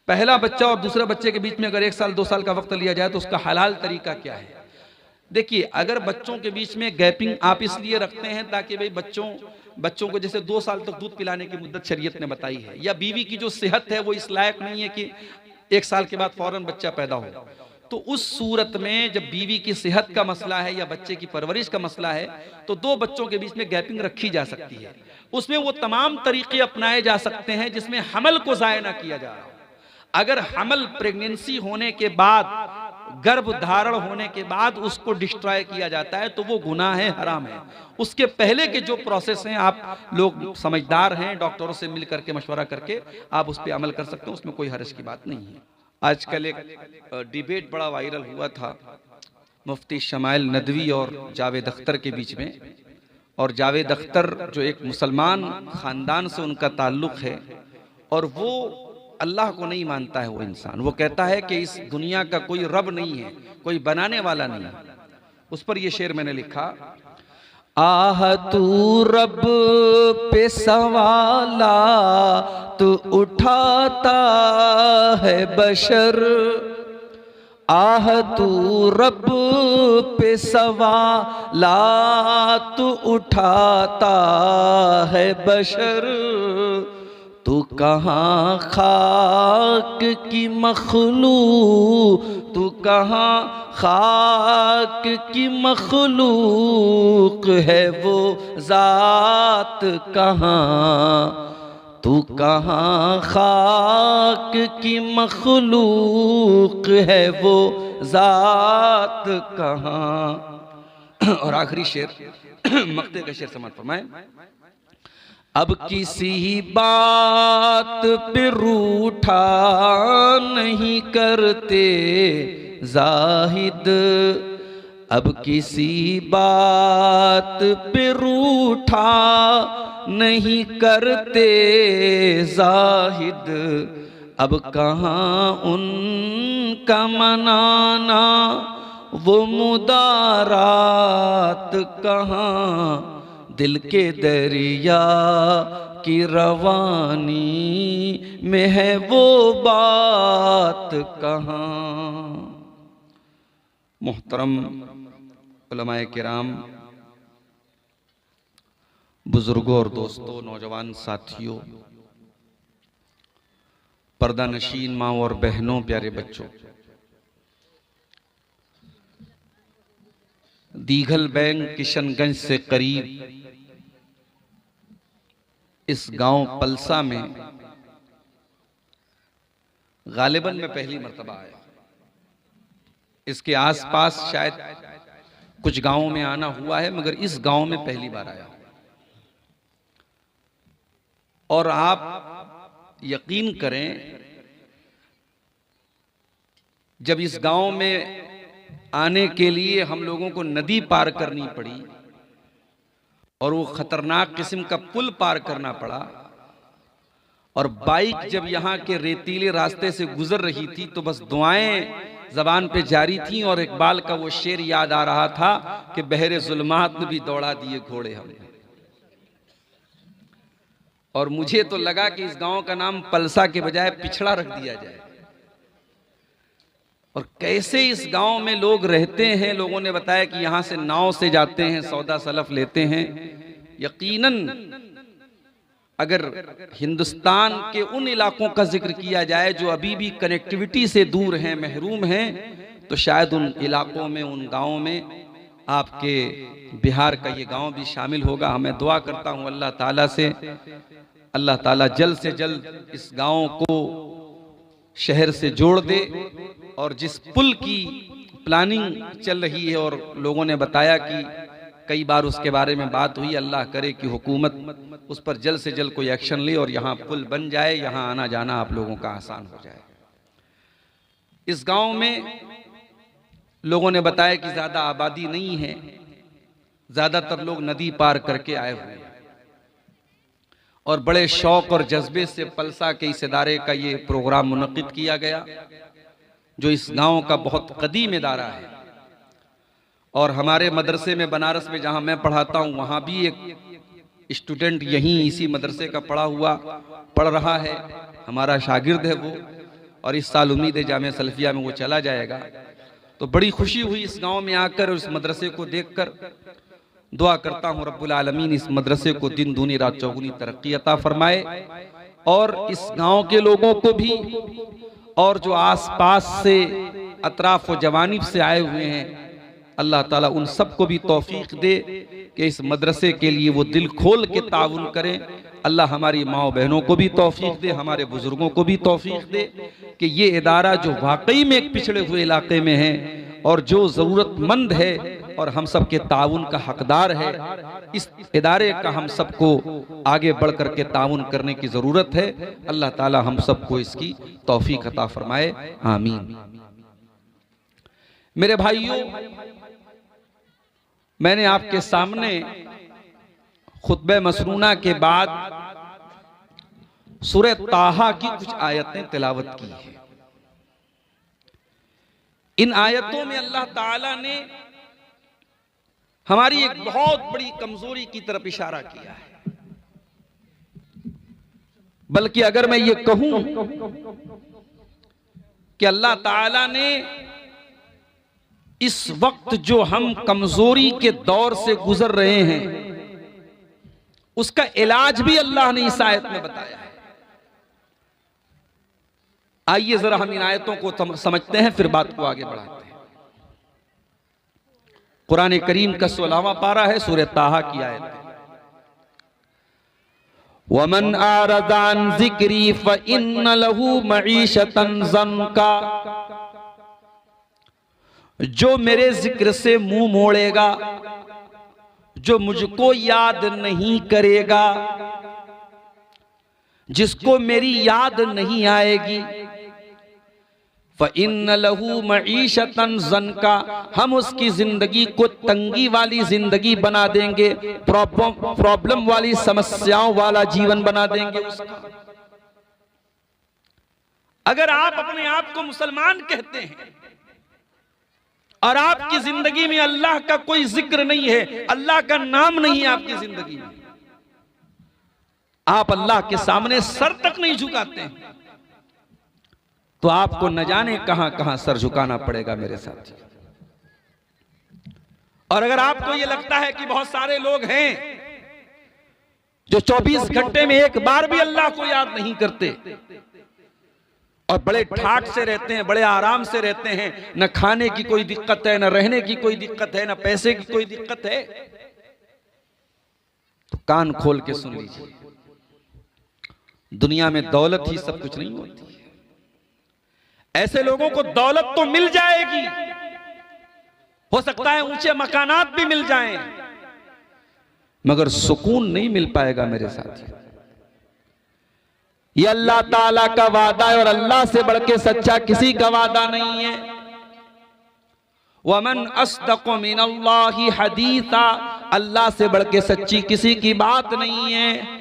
पहला बच्चा और दूसरे बच्चे के बीच में अगर 1 साल 2 साल का वक्त लिया जाए तो उसका हलाल तरीका क्या है? देखिए, अगर बच्चों के बीच में गैपिंग आप इसलिए रखते हैं ताकि भाई बच्चों को जैसे 2 साल तक दूध पिलाने की मुद्दत शरीयत ने बताई है, या बीवी की जो सेहत है वो इस लायक नहीं है कि 1 साल के बाद फौरन बच्चा पैदा हो, तो उस सूरत में जब बीवी की सेहत का मसला है या बच्चे की परवरिश का मसला है तो 2 बच्चों के बीच में गैपिंग रखी जा सकती है। उसमें वो तमाम तरीके अपनाए जा सकते हैं जिसमें हमल को जाया ना किया जा रहा हो। अगर हमल प्रेगनेंसी होने के बाद, गर्भ धारण होने के बाद उसको डिस्ट्रॉय किया जाता है तो वो गुनाह है, हराम है। उसके पहले के जो प्रोसेस हैं, आप लोग समझदार हैं, डॉक्टरों से मिल करके मशवरा करके आप उस पर अमल कर सकते हैं, उसमें कोई हर्ज की बात नहीं है। आजकल एक डिबेट बड़ा वायरल हुआ था मुफ्ती शमाइल नदवी और जावेद अख्तर के बीच में, और जावेद अख्तर जो एक मुसलमान खानदान से उनका ताल्लुक है और वो अल्लाह को नहीं मानता है। वो इंसान, वो कहता है कि इस दुनिया का कोई रब नहीं है, कोई बनाने वाला नहीं है। उस पर ये शेर मैंने लिखा, आह तू रब पे सवाला तू उठाता है बशर, आह तू रब पे सवाला तू उठाता है बशर, तू कहाँ खाक की मखलूक, तू कहाँ खाक की मखलूक है वो जात कहाँ, तू कहाँ खाक की मखलूक है वो जात कहाँ। और आखिरी शेर मक्ते का शेर समाप्त फरमाए, अब किसी बात पे रूठा नहीं करते जाहिद, अब किसी बात पे रूठा नहीं करते जाहिद, अब कहाँ उनका मनाना वो मुदारात कहाँ, दिल के दरिया की रवानी में है वो बात कहाँ। मुहतरम उलमाए किराम, बुजुर्गों और दोस्तों, नौजवान साथियों, पर्दा नशीन माँ और बहनों, प्यारे बच्चों, दीघल बैंक किशनगंज से करीब इस गांव पलसा में गालिबन में पहली मर्तबा आया। इसके आसपास शायद कुछ गांवों में आना हुआ है, मगर इस गांव में पहली बार आया। और आप यकीन करें, जब इस गांव में आने के लिए हम लोगों को नदी पार करनी पड़ी और वो खतरनाक किस्म का पुल पार करना पड़ा, और बाइक जब यहाँ के रेतीले रास्ते से गुजर रही थी तो बस दुआएं जबान पे जारी थी, और इकबाल का वो शेर याद आ रहा था कि बहरे जुल्मात में भी दौड़ा दिए घोड़े हमने। और मुझे तो लगा कि इस गांव का नाम पलसा के बजाय पिछड़ा रख दिया जाए। और कैसे इस गांव में लोग रहते हैं, लोगों ने बताया कि यहां से नाव से जाते हैं, सौदा सलफ लेते हैं। यकीनन अगर हिंदुस्तान के उन इलाकों का जिक्र किया जाए जो अभी भी कनेक्टिविटी से दूर हैं, महरूम हैं, तो शायद उन इलाकों में, उन गांवों में आपके बिहार का ये गांव भी शामिल होगा। मैं दुआ करता हूं अल्लाह ताला से, अल्लाह ताला जल्द से जल्द इस गांव को शहर से जोड़ दे। और जिस पुल की प्लानिंग चल रही है और लोगों ने बताया कि कई बार उसके बारे में बात हुई, अल्लाह करे कि हुकूमत उस पर जल्द से जल्द कोई एक्शन ले और यहाँ पुल बन जाए, यहाँ आना जाना आप लोगों का आसान हो जाए। इस गांव में लोगों ने बताया कि ज्यादा आबादी नहीं है, ज्यादातर लोग नदी पार करके आए हुए हैं, और बड़े शौक और जज्बे से पलसा के इस इदारे का ये प्रोग्राम मुनक्किद किया गया, जो इस गांव का बहुत कदीम इदारा है। और हमारे मदरसे में, बनारस में जहां मैं पढ़ाता हूं, वहां भी एक स्टूडेंट यहीं इसी मदरसे का पढ़ रहा है, हमारा शागिर्द है वो। और इस साल उम्मीद है जामिया सलफिया में वो चला जाएगा। तो बड़ी खुशी हुई इस गांव में आकर और इस मदरसे को देखकर। दुआ करता हूँ रब्बुल आलमीन इस मदरसे को दिन दूनी रात चौगुनी तरक्की अता फरमाए, और इस गांव के लोगों को भी और जो आसपास से अतराफ व जवानिब से आए हुए हैं, अल्लाह ताला उन सबको भी तौफीक दे कि इस मदरसे के लिए वो दिल खोल के ताउन करें। अल्लाह हमारी माओ बहनों को भी तौफीक दे, हमारे बुजुर्गों को भी तौफीक दे कि ये इदारा जो वाकई में एक पिछड़े हुए इलाके में है और जो ज़रूरतमंद है और हम सब के ताउन का हकदार है, इस इदारे का हम सबको आगे बढ़ कर के ताउन करने की ज़रूरत है। अल्लाह ताला हम सबको इसकी तौफीक अता फरमाए, आमीन। मेरे भाइयों, मैंने आपके सामने खुतबे मसनूना के बाद सूरह ताहा की कुछ आयतें तिलावत की है। इन आयतों में अल्लाह ताला ने हमारी एक बहुत बड़ी कमजोरी की तरफ इशारा किया है। बल्कि अगर मैं ये कहूं कि अल्लाह ताला ने इस वक्त जो हम कमजोरी के दौर से गुजर रहे हैं, उसका इलाज भी अल्लाह ने इस आयत में बताया है। आइए जरा हम इन आयतों को समझते हैं, फिर बात को आगे बढ़ाते हैं। कुरान करीम का 16वां पारा है, सूरह ताहा की आयत है। वमन आरदा अन ज़िक्री फ़इन्न लहू मईशतन ज़न्का, जो मेरे जिक्र से मुंह मोड़ेगा, जो मुझको याद नहीं करेगा, जिसको मेरी याद नहीं आएगी, फ़इन्न लहू मईशतन ज़न्का, हम उसकी जिंदगी को तंगी वाली जिंदगी बना देंगे, प्रॉब्लम वाली समस्याओं वाला जीवन बना देंगे उसका। अगर आप अपने आप को मुसलमान कहते हैं और आपकी जिंदगी में अल्लाह का कोई जिक्र नहीं है, अल्लाह का नाम नहीं है आपकी जिंदगी में, आप अल्लाह के सामने सर तक नहीं झुकाते हैं, तो आपको न जाने कहां कहां सर झुकाना पड़ेगा मेरे साथ। और अगर आपको यह लगता है कि बहुत सारे लोग हैं जो 24 घंटे में एक बार भी अल्लाह को याद नहीं करते और बड़े ठाठ से रहते हैं, बड़े आराम से रहते हैं, न खाने की कोई दिक्कत है, न रहने की कोई दिक्कत है, न पैसे की कोई दिक्कत है, तो कान खोल के सुन लीजिए, दुनिया में दौलत ही सब कुछ नहीं होती है। ऐसे लोगों को दौलत तो मिल जाएगी, हो सकता है ऊंचे मकानात भी मिल जाएं, मगर सुकून नहीं मिल पाएगा मेरे साथ। ये अल्लाह ताला का वादा है और अल्लाह से बढ़ के सच्चा किसी का वादा नहीं है। वमन अस्दक़ु मिनल्लाहि हदीसा, अल्लाह से बढ़ के सच्ची किसी की बात नहीं है।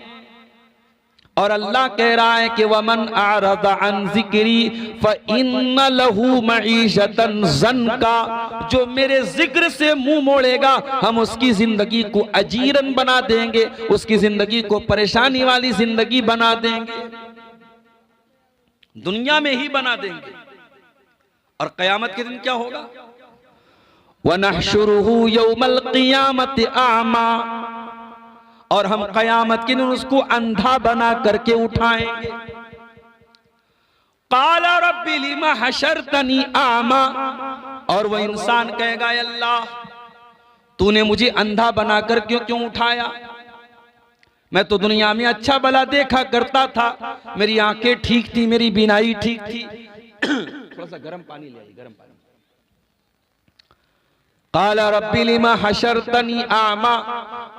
और अल्लाह कह रहा है कि वमन आरदा अन ज़िक्री फ़इन्न लहू मईशतन ज़न्का, जो मेरे जिक्र से मुंह मोड़ेगा, हम उसकी जिंदगी को अजीरन बना देंगे, उसकी जिंदगी को परेशानी वाली जिंदगी बना देंगे, दुनिया में ही बना देंगे। और क़यामत के दिन क्या होगा? वनहशुरुहु यौमल क़ियामति आमा, और हम क़यामत के दिन उसको अंधा बना करके उठाएंगे। क़ाला रब्बी लिमा हशरतनी आमा, और वह इंसान कहेगा अल्लाह तूने मुझे अंधा बनाकर क्यों उठाया? मैं तो दुनिया में अच्छा भला देखा करता था, मेरी आंखें ठीक थी, मेरी बीनाई ठीक थी। थोड़ा सा गर्म पानी ले आई, गर्म पानी। क़ाला रब्बी लिमा हशरतनी आमा,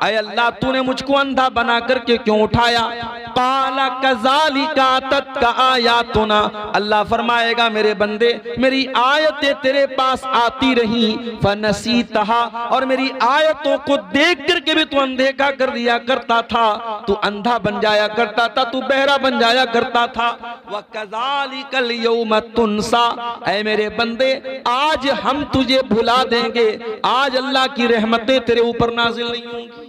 ऐ अल्लाह तूने मुझको अंधा बना करके क्यों उठाया? क़ाला कज़ालिका अततका आयातुना, अल्लाह फरमाएगा मेरे बंदे मेरी आयतें तेरे पास आती रही, फ़नसीतहा, और मेरी आयतों को देख करके भी तू अनदेखा कर दिया करता था, तू अंधा बन जाया करता था, तू बहरा बन जाया करता था। व कज़ालिकल यौम तुनसा, ऐ मेरे बंदे आज हम तुझे भुला देंगे, आज अल्लाह की रहमतें तेरे ऊपर नाज़िल नहीं होंगी।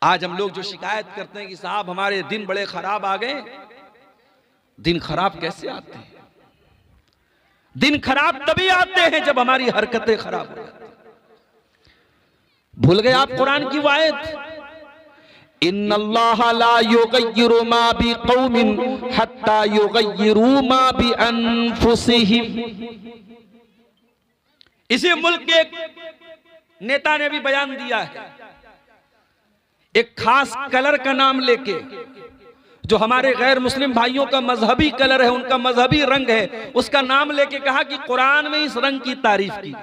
आज हम लोग जो शिकायत करते हैं कि साहब हमारे दिन बड़े खराब आ गए, दिन खराब कैसे आते हैं? दिन खराब तभी आते हैं जब हमारी हरकतें खराब हो जाती हैं। भूल गए आप कुरान की वो आयत, इन्नल्लाह ला युगय्यिरु मा बिक़ौमिन हत्ता युगय्यिरु मा बिअनफुसिहिम। इसी मुल्क के एक नेता ने भी बयान दिया है, एक खास कलर का नाम लेके, जो हमारे गैर मुस्लिम भाइयों का मजहबी कलर है, उनका मजहबी रंग है, उसका नाम लेके कहा कि कुरान में इस रंग की तारीफ की।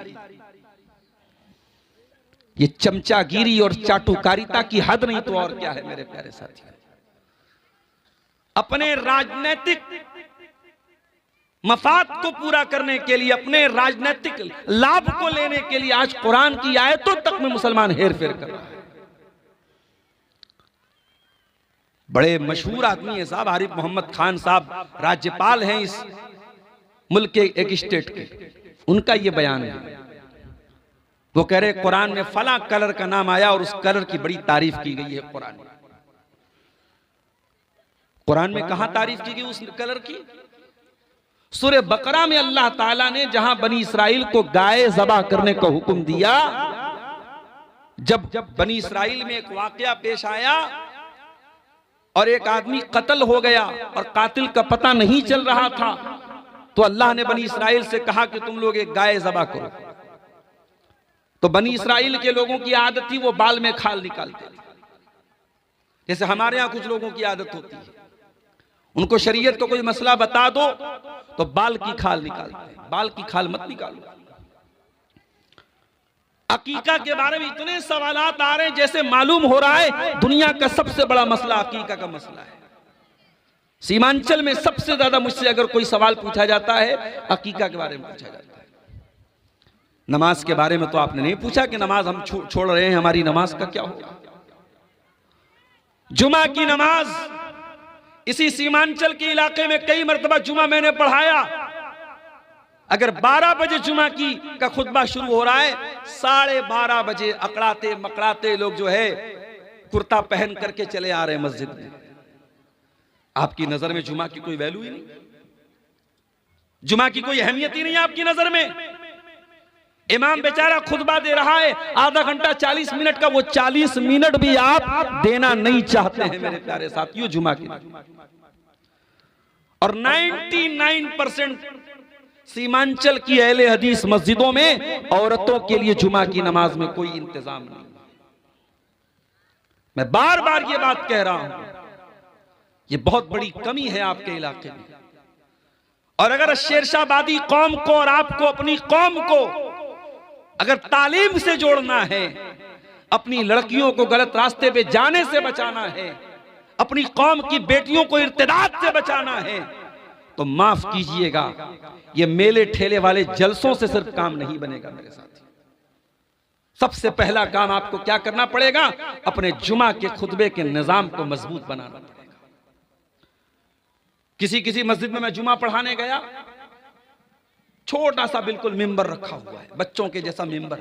ये चमचागिरी और चाटुकारिता की हद नहीं तो और क्या है मेरे प्यारे साथियों। अपने राजनीतिक मफाद को पूरा करने के लिए, अपने राजनीतिक लाभ को लेने के लिए आज कुरान की आयतों तक में मुसलमान हेर फेर कर रहा है। बड़े मशहूर आदमी है साहब, आरिफ मोहम्मद खान साहब, राज्यपाल हैं इस मुल्क के एक स्टेट के, उनका ये बयान है। वो कह रहे कुरान में फला कलर का नाम आया और उस कलर की बड़ी तारीफ की गई है। कुरान में कहां तारीफ की गई उस कलर की? सूरह बकरा में अल्लाह ताला ने जहां बनी इसराइल को गाय ज़बा करने का हुक्म दिया, जब बनी इसराइल में एक वाकया पेश आया और एक आदमी कत्ल हो गया और कातिल का पता नहीं चल रहा था, तो अल्लाह ने बनी इसराइल से कहा कि तुम लोग एक गाय ज़बा करो। तो बनी इसराइल के लोगों की आदत थी वो बाल में खाल निकालते थे, जैसे हमारे यहां कुछ लोगों की आदत होती है, उनको शरीयत का कोई मसला बता दो तो बाल की खाल निकालते हैं। बाल की खाल मत निकालो। अकीका के बारे में इतने सवालात आ रहे हैं जैसे मालूम हो रहा है दुनिया का सबसे बड़ा मसला अकीका का मसला है। सीमांचल में सबसे ज्यादा मुझसे अगर कोई सवाल पूछा जाता है अकीका के बारे में पूछा जाता है। नमाज के बारे में तो आपने नहीं पूछा कि नमाज हम छोड़ रहे हैं, हमारी नमाज का क्या होगा। जुमा की नमाज इसी सीमांचल के इलाके में कई मरतबा जुमा मैंने पढ़ाया। अगर 12 बजे जुमा का खुतबा शुरू हो रहा है, 12:30 बजे अकड़ाते मकड़ाते लोग जो है कुर्ता पहन करके चले आ रहे हैं मस्जिद में। आपकी नजर में जुमा की कोई वैल्यू ही नहीं, जुमा की कोई अहमियत ही नहीं आपकी नजर में। इमाम बेचारा खुतबा दे रहा है आधा घंटा 40 मिनट का, वो 40 मिनट भी आप देना नहीं चाहते हैं मेरे प्यारे साथियों जुमा की। और 99% सीमांचल की अहले हदीस मस्जिदों में औरतों के लिए जुमा की नमाज में कोई इंतजाम नहीं। मैं बार बार ये बात कह रहा हूं, ये बहुत बड़ी कमी है आपके इलाके में। और अगर शेरशाहबादी कौम को और आपको अपनी कौम को अगर तालीम से जोड़ना है, अपनी लड़कियों को गलत रास्ते पे जाने से बचाना है, अपनी कौम की बेटियों को इर्तिदाद से बचाना है, तो माफ कीजिएगा ये मेले ठेले वाले जलसों से सिर्फ काम नहीं बनेगा मेरे साथी। सबसे पहला काम आपको क्या करना पड़ेगा? अपने जुमा के खुतबे के निजाम को मजबूत बनाना पड़ेगा। किसी मस्जिद में मैं जुमा पढ़ाने गया, छोटा सा बिल्कुल मिंबर रखा हुआ है, बच्चों के जैसा मिंबर,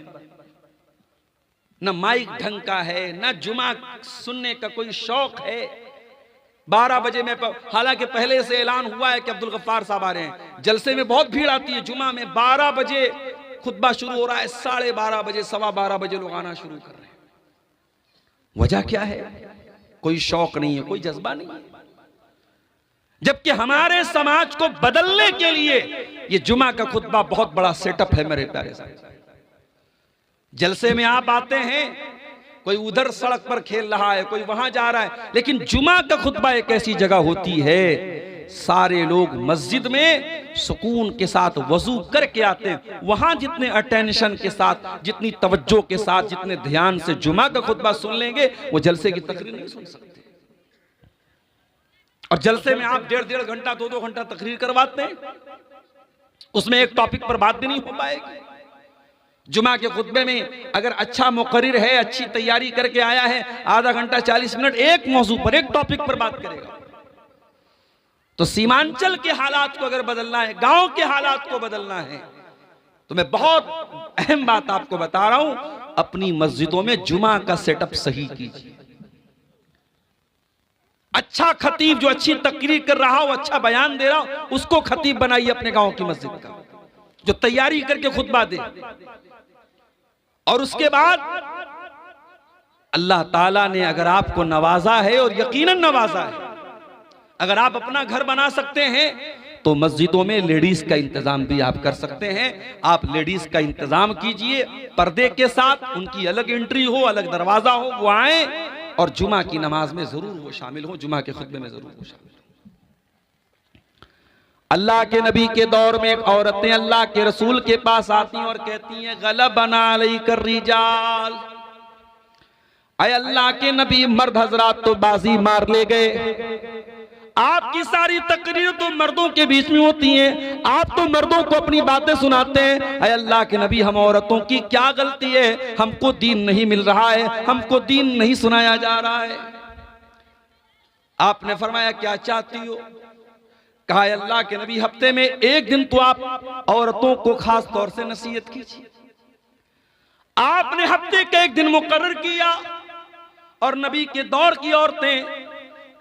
न माइक ढंग का है, न जुमा सुनने का कोई शौक है। 12 बजे में, हालांकि पहले से ऐलान हुआ है कि अब्दुल गफ्फार साहब आ रहे हैं, जलसे में बहुत भीड़ आती है जुमा में। 12 बजे खुतबा शुरू हो रहा है, 12:30 बजे 12:15 बजे लोग आना शुरू कर रहे हैं। वजह क्या है? कोई शौक नहीं है, कोई जज्बा नहीं है। जबकि हमारे समाज को बदलने के लिए ये जुमा का खुतबा बहुत बड़ा सेटअप है मेरे प्यारे साहब। जलसे में आप आते हैं, कोई उधर सड़क पर खेल रहा है, कोई वहां जा रहा है, लेकिन जुमा का खुतबा एक ऐसी जगह होती है सारे लोग मस्जिद में सुकून के साथ वजू करके आते हैं। वहां जितने अटेंशन के साथ, जितनी तवज्जो के साथ, जितने ध्यान से जुमा का खुतबा सुन लेंगे, वो जलसे की तकरीर नहीं सुन सकते। और जलसे में आप 1.5 घंटा 2-2 घंटा तकरीर करवाते हैं, उसमें एक टॉपिक पर बात भी नहीं हो पाएगी। जुमा के खुतबे में अगर अच्छा मुकर्रिर है, अच्छी तैयारी करके आया है, आधा घंटा 40 मिनट एक मौजू पर, एक टॉपिक पर बात करेगा। तो सीमांचल के हालात को अगर बदलना है, गांव के हालात को बदलना है, तो मैं बहुत अहम बात आपको बता रहा हूं, अपनी मस्जिदों में जुमा का सेटअप सही कीजिए। अच्छा खतीब जो अच्छी तकरीर कर रहा हो, अच्छा बयान दे रहा हो, उसको खतीब बनाइए अपने गांव की मस्जिद का, जो तैयारी करके खुतबा दे। और उसके बाद अल्लाह ताला ने अगर आपको नवाजा है, और यकीनन नवाजा है, अगर आप अपना घर बना सकते हैं तो मस्जिदों में लेडीज का इंतजाम भी आप कर सकते हैं। आप लेडीज का इंतजाम कीजिए पर्दे के साथ, उनकी अलग एंट्री हो, अलग दरवाजा हो, वो आए और जुमा की नमाज में जरूर वो शामिल हो, जुमा के खुतबे में जरूर वो शामिल हो। अल्लाह के नबी के दौर में एक औरतें अल्लाह के रसूल के पास आती हैं और कहती हैं, गलबना अलैकर रिजाल, अय अल्लाह के नबी, मर्द हजरात तो बाजी मार ले गए। आपकी सारी तकरीर तो मर्दों के बीच में होती हैं, आप तो मर्दों को अपनी बातें सुनाते हैं। अय अल्लाह के नबी, हम औरतों की क्या गलती है? हमको दीन नहीं मिल रहा है, हमको दीन नहीं सुनाया जा रहा है। आपने फरमाया, क्या चाहती हो? कहा, अल्लाह के नबी, हफ्ते में एक दिन तो आप औरतों को खास तौर से नसीहत कीजिए। आपने हफ्ते का एक दिन मुकर्रर किया और नबी के दौर की औरतें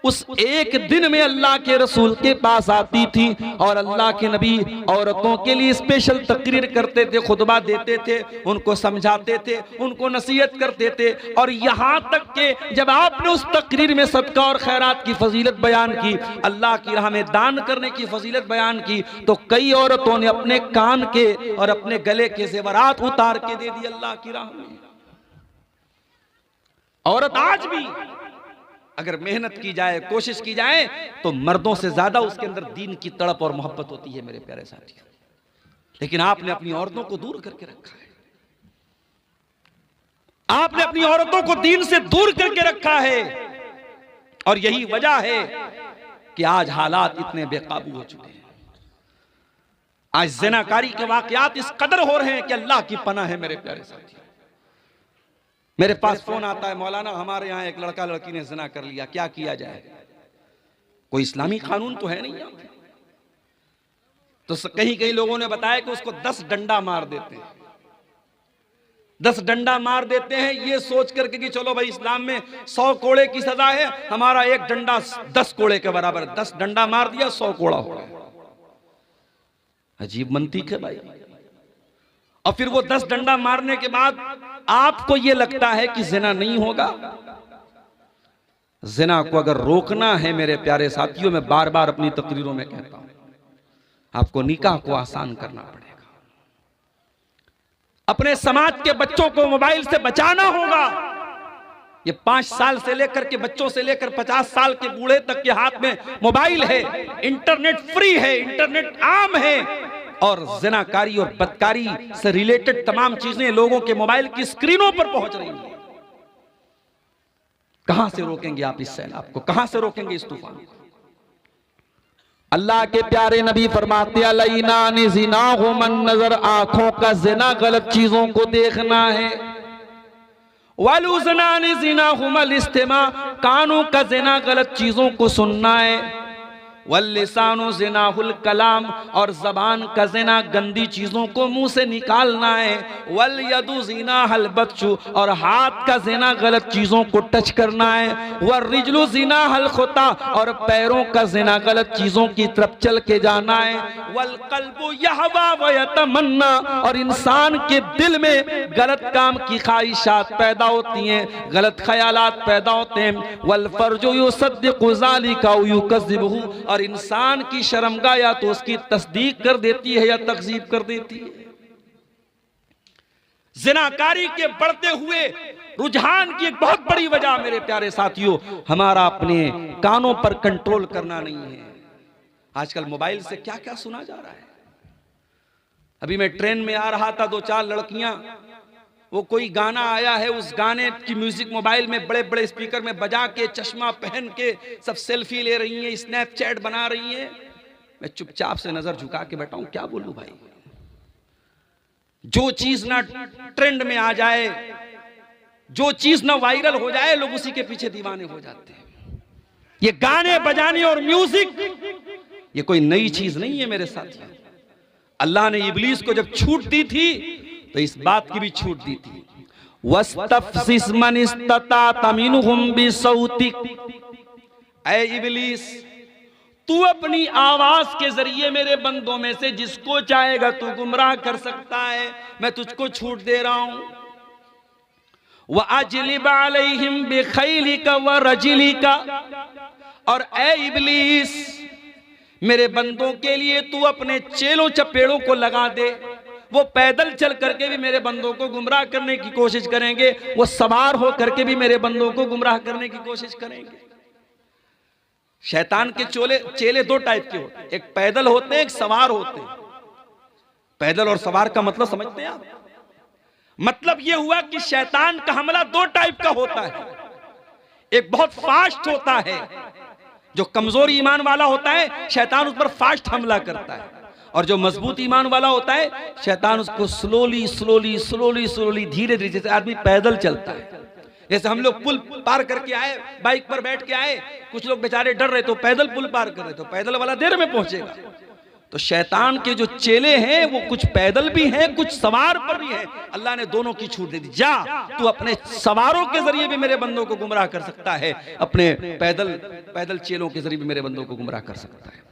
उस एक दिन में अल्लाह के रसूल के पास आती थी और अल्लाह के नबी औरतों के लिए स्पेशल तकरीर करते थे, खुतबा देते थे, उनको समझाते थे, उनको नसीहत करते थे। और यहाँ तक कि जब आपने उस तकरीर में सदका और खैरात की फजीलत बयान की, अल्लाह की राह में दान करने की फजीलत बयान की, तो कई औरतों ने अपने कान के और अपने गले के जेवरात उतार के दे दिए अल्लाह की राह में। औरत आज भी अगर मेहनत की जाए, कोशिश की जाए, तो मर्दों से ज्यादा उसके अंदर दीन की तड़प और मोहब्बत होती है मेरे प्यारे साथियों। लेकिन आपने अपनी औरतों को दूर करके रखा है, आपने अपनी औरतों को दीन से दूर करके रखा है। और यही वजह है कि आज हालात इतने बेकाबू हो चुके हैं। आज ज़िनाकारी के वाकयात इस कदर हो रहे हैं कि अल्लाह की पनाह है मेरे प्यारे साथियों। मेरे पास फोन आता है, मौलाना हमारे यहाँ एक लड़का लड़की ने ज़िना कर लिया, क्या किया जाए? कोई इस्लामी कानून तो है नहीं। तो कहीं कहीं लोगों ने बताया कि उसको 10 डंडा मार देते हैं, 10 डंडा मार देते हैं, ये सोच करके कि चलो भाई इस्लाम में 100 कोड़े की सजा है, हमारा एक डंडा 10 कोड़े के बराबर, 10 डंडा मार दिया 100 कोड़ा हो गया। अजीब मंतीक है भाई। और फिर वो 10 डंडा मारने के बाद आपको ये लगता है कि जिना नहीं होगा। जिना को अगर रोकना है मेरे प्यारे साथियों, मैं बार बार अपनी तकरीरों में कहता हूं, आपको निकाह को आसान करना पड़ेगा। अपने समाज के बच्चों को मोबाइल से बचाना होगा। ये 5 साल से लेकर के बच्चों से लेकर 50 साल के बूढ़े तक के हाथ में मोबाइल है, इंटरनेट फ्री है, इंटरनेट आम है, और ज़िनाकारी और बदकारी से रिलेटेड तमाम चीजें लोगों के मोबाइल की स्क्रीनों पर पहुंच रही हैं। कहां से रोकेंगे आप इस सैलाब को? कहां से रोकेंगे इस तूफान को? अल्लाह के प्यारे नबी फरमाते, अलैना निज़िनाहु मन नजर, आंखों का जिना गलत चीजों को देखना है। वलुज़ना निज़िनाहु मल इस्तिमा, कानों का जिना गलत चीजों को सुनना है। वल्लिसानु ज़िनाहुल कलाम, और जबान का ज़िना गंदी चीजों को मुंह से निकालना है। वल्यदु ज़िनाहुल बत्शु, और हाथ का ज़िना गलत चीजों को टच करना है। वर्रिजलु ज़िनाहुल खुता, और पैरों का ज़िना गलत चीजों की तरफ चल के जाना है। वल्क़ल्बु यहवा व यतमन्ना, और इंसान के दिल में गलत काम की ख्वाहिशात पैदा होती हैं, गलत ख्यालात पैदा होते हैं। वल्फर्जु युसद्दिक़ु ज़ालिका व युकज़्ज़िबुहु, और इंसान की शर्मगाह या तो उसकी तस्दीक कर देती है या तकज़ीब कर देती है। ज़िनाकारी के बढ़ते हुए रुझान की एक बहुत बड़ी वजह मेरे प्यारे साथियों, हमारा अपने कानों पर कंट्रोल करना नहीं है। आजकल मोबाइल से क्या क्या सुना जा रहा है। अभी मैं ट्रेन में आ रहा था, 2-4 लड़कियां, वो कोई गाना आया है, उस गाने की म्यूजिक मोबाइल में बड़े बड़े स्पीकर में बजा के, चश्मा पहन के सब सेल्फी ले रही हैं, स्नैपचैट बना रही हैं। मैं चुपचाप से नजर झुका के बैठा हूं, क्या बोलूं भाई। जो चीज ना ट्रेंड में आ जाए, जो चीज ना वायरल हो जाए, लोग उसी के पीछे दीवाने हो जाते हैं। ये गाने बजाने और म्यूजिक ये कोई नई चीज नहीं है मेरे साथियों। अल्लाह ने इब्लीस को जब छूट दी थी तो इस बात की भी छूट दी थी, वस्तफ़्ज़िज़ मन इस्तताअत मिनहुम बिसौतिक, ऐ इब्लीस, तू अपनी आवाज के जरिए मेरे बंदों में से जिसको चाहेगा तू गुमराह कर सकता है, मैं तुझको छूट दे रहा हूं। व अजलिब अलैहिम बिखैलिका व रजिलिका, और ऐ इब्लीस, मेरे बंदों के लिए तू अपने चेलों चपेड़ों को लगा दे। वो पैदल चल करके भी मेरे बंदों को गुमराह करने की कोशिश करेंगे, वो सवार हो करके भी मेरे बंदों को गुमराह करने की कोशिश करेंगे। शैतान के चेले दो टाइप के होते हैं, एक पैदल होते हैं, एक सवार होते हैं। पैदल और सवार का मतलब समझते हैं आप? मतलब यह हुआ कि शैतान का हमला दो टाइप का होता है। एक बहुत फास्ट होता है, जो कमजोर ईमान वाला होता है शैतान उस पर फास्ट हमला करता है, और जो मजबूत ईमान वाला होता है शैतान उसको स्लोली स्लोली स्लोली स्लोली धीरे धीरे, जैसे आदमी पैदल चलता है। जैसे हम लोग पुल पार करके आए, बाइक पर बैठ के आए, कुछ लोग बेचारे डर रहे तो पैदल पुल पार कर रहे, तो पैदल वाला देर में पहुंचेगा। तो शैतान के जो चेले हैं वो कुछ पैदल भी हैं, कुछ सवार पर भी हैं। अल्लाह ने दोनों की छूट दे दी। जा, तू अपने सवारों के जरिए भी मेरे बंदों को गुमराह कर सकता है, अपने पैदल चेलों के जरिए भी मेरे बंदों को गुमराह कर सकता है।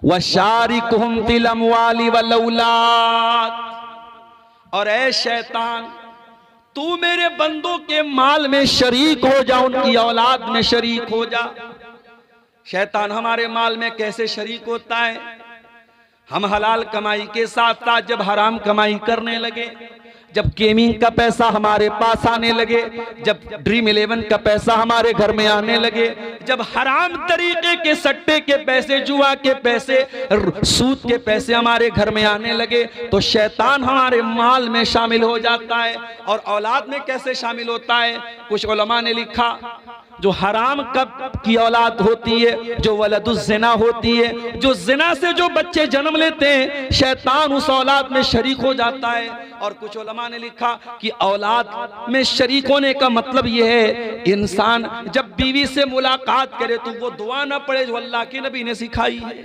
वशारिकुहुम फिल अमवाली वल औलाद, और ऐ शैतान, तू मेरे बंदों के माल में शरीक हो जा, उनकी औलाद में शरीक हो जा। शैतान हमारे माल में कैसे शरीक होता है? हम हलाल कमाई के साथ साथ जब हराम कमाई करने लगे, जब गेमिंग का पैसा हमारे पास आने लगे, जब ड्रीम 11 का पैसा हमारे घर में आने लगे, जब हराम तरीके के सट्टे के पैसे, जुआ के पैसे, सूद के पैसे हमारे घर में आने लगे, तो शैतान हमारे माल में शामिल हो जाता है। और औलाद में कैसे शामिल होता है? कुछ उलमा ने लिखा, जो हराम कब की औलाद होती है, जो वलदुज़ ज़िना होती है, जो ज़िना से जो बच्चे जन्म लेते हैं, शैतान उस औलाद में शरीक हो जाता है। और कुछ उलमा ने लिखा कि औलाद में शरीक होने का मतलब यह है, इंसान जब बीवी से मुलाकात करे तो वो दुआ ना पढ़े जो अल्लाह के नबी ने सिखाई है।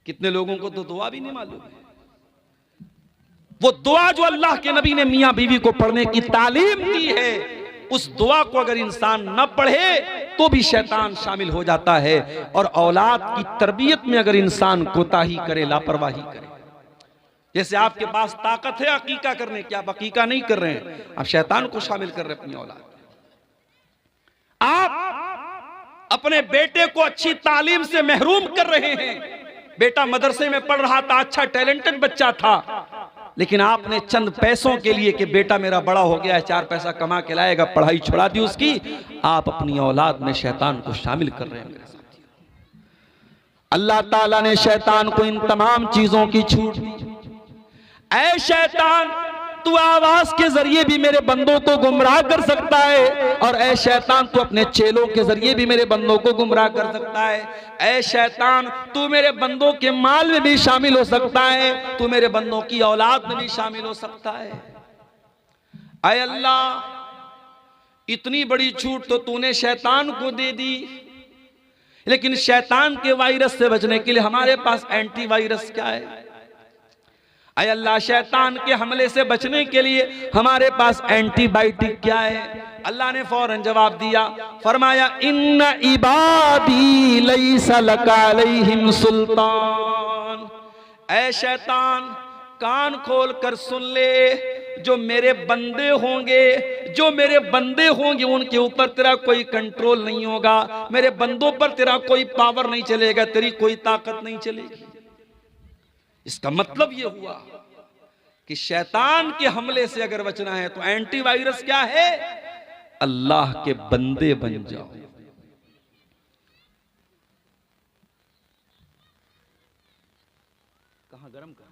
कितने लोगों को तो दुआ भी नहीं मालूम है। वो दुआ जो अल्लाह के नबी ने मियां बीवी को पढ़ने की तालीम दी है, उस दुआ को अगर इंसान न पढ़े तो भी शैतान शामिल हो जाता है। और औलाद की तरबियत में अगर इंसान कोताही करे, लापरवाही करे, जैसे आपके पास ताकत है अकीका करने की, आप अकीका नहीं कर रहे हैं, आप शैतान को शामिल कर रहे हैं अपनी औलाद। आप अपने बेटे को अच्छी तालीम से महरूम कर रहे हैं। बेटा मदरसे में पढ़ रहा था, अच्छा टैलेंटेड बच्चा था, लेकिन आपने चंद पैसों के लिए कि बेटा मेरा बड़ा हो गया है, 4 पैसा कमा के लाएगा, पढ़ाई छुड़ा दी उसकी, आप अपनी औलाद में शैतान को शामिल कर रहे हैं मेरे साथी। अल्लाह ताला ने शैतान को इन तमाम चीजों की छूट दी। ऐ शैतान, तू आवाज के जरिए भी मेरे बंदों को गुमराह कर सकता है, और ऐ शैतान, तू अपने चेलों के जरिए भी मेरे बंदों को गुमराह कर सकता है। ऐ शैतान, तू मेरे बंदों के माल में भी शामिल हो सकता है, तू मेरे बंदों की औलाद में भी शामिल हो सकता है। ऐ अल्लाह, इतनी बड़ी छूट तो तूने शैतान को दे दी, लेकिन शैतान के वायरस से बचने के लिए हमारे पास एंटीवायरस क्या है? ऐ अल्लाह, शैतान के हमले से बचने के लिए हमारे पास एंटीबायोटिक क्या है? अल्लाह ने फौरन जवाब दिया, फरमाया, इन्ना इबादी लैसा लका अलैहिम सुल्तान। ऐ शैतान, कान खोल कर सुन ले, जो मेरे बंदे होंगे, जो मेरे बंदे होंगे उनके ऊपर तेरा कोई कंट्रोल नहीं होगा, मेरे बंदों पर तेरा कोई पावर नहीं चलेगा, तेरी कोई ताकत नहीं चलेगी। इसका मतलब यह हुआ कि शैतान के हमले से अगर बचना है तो एंटीवायरस क्या है? अल्लाह के बंदे बन जाओ। कहां गरम कर,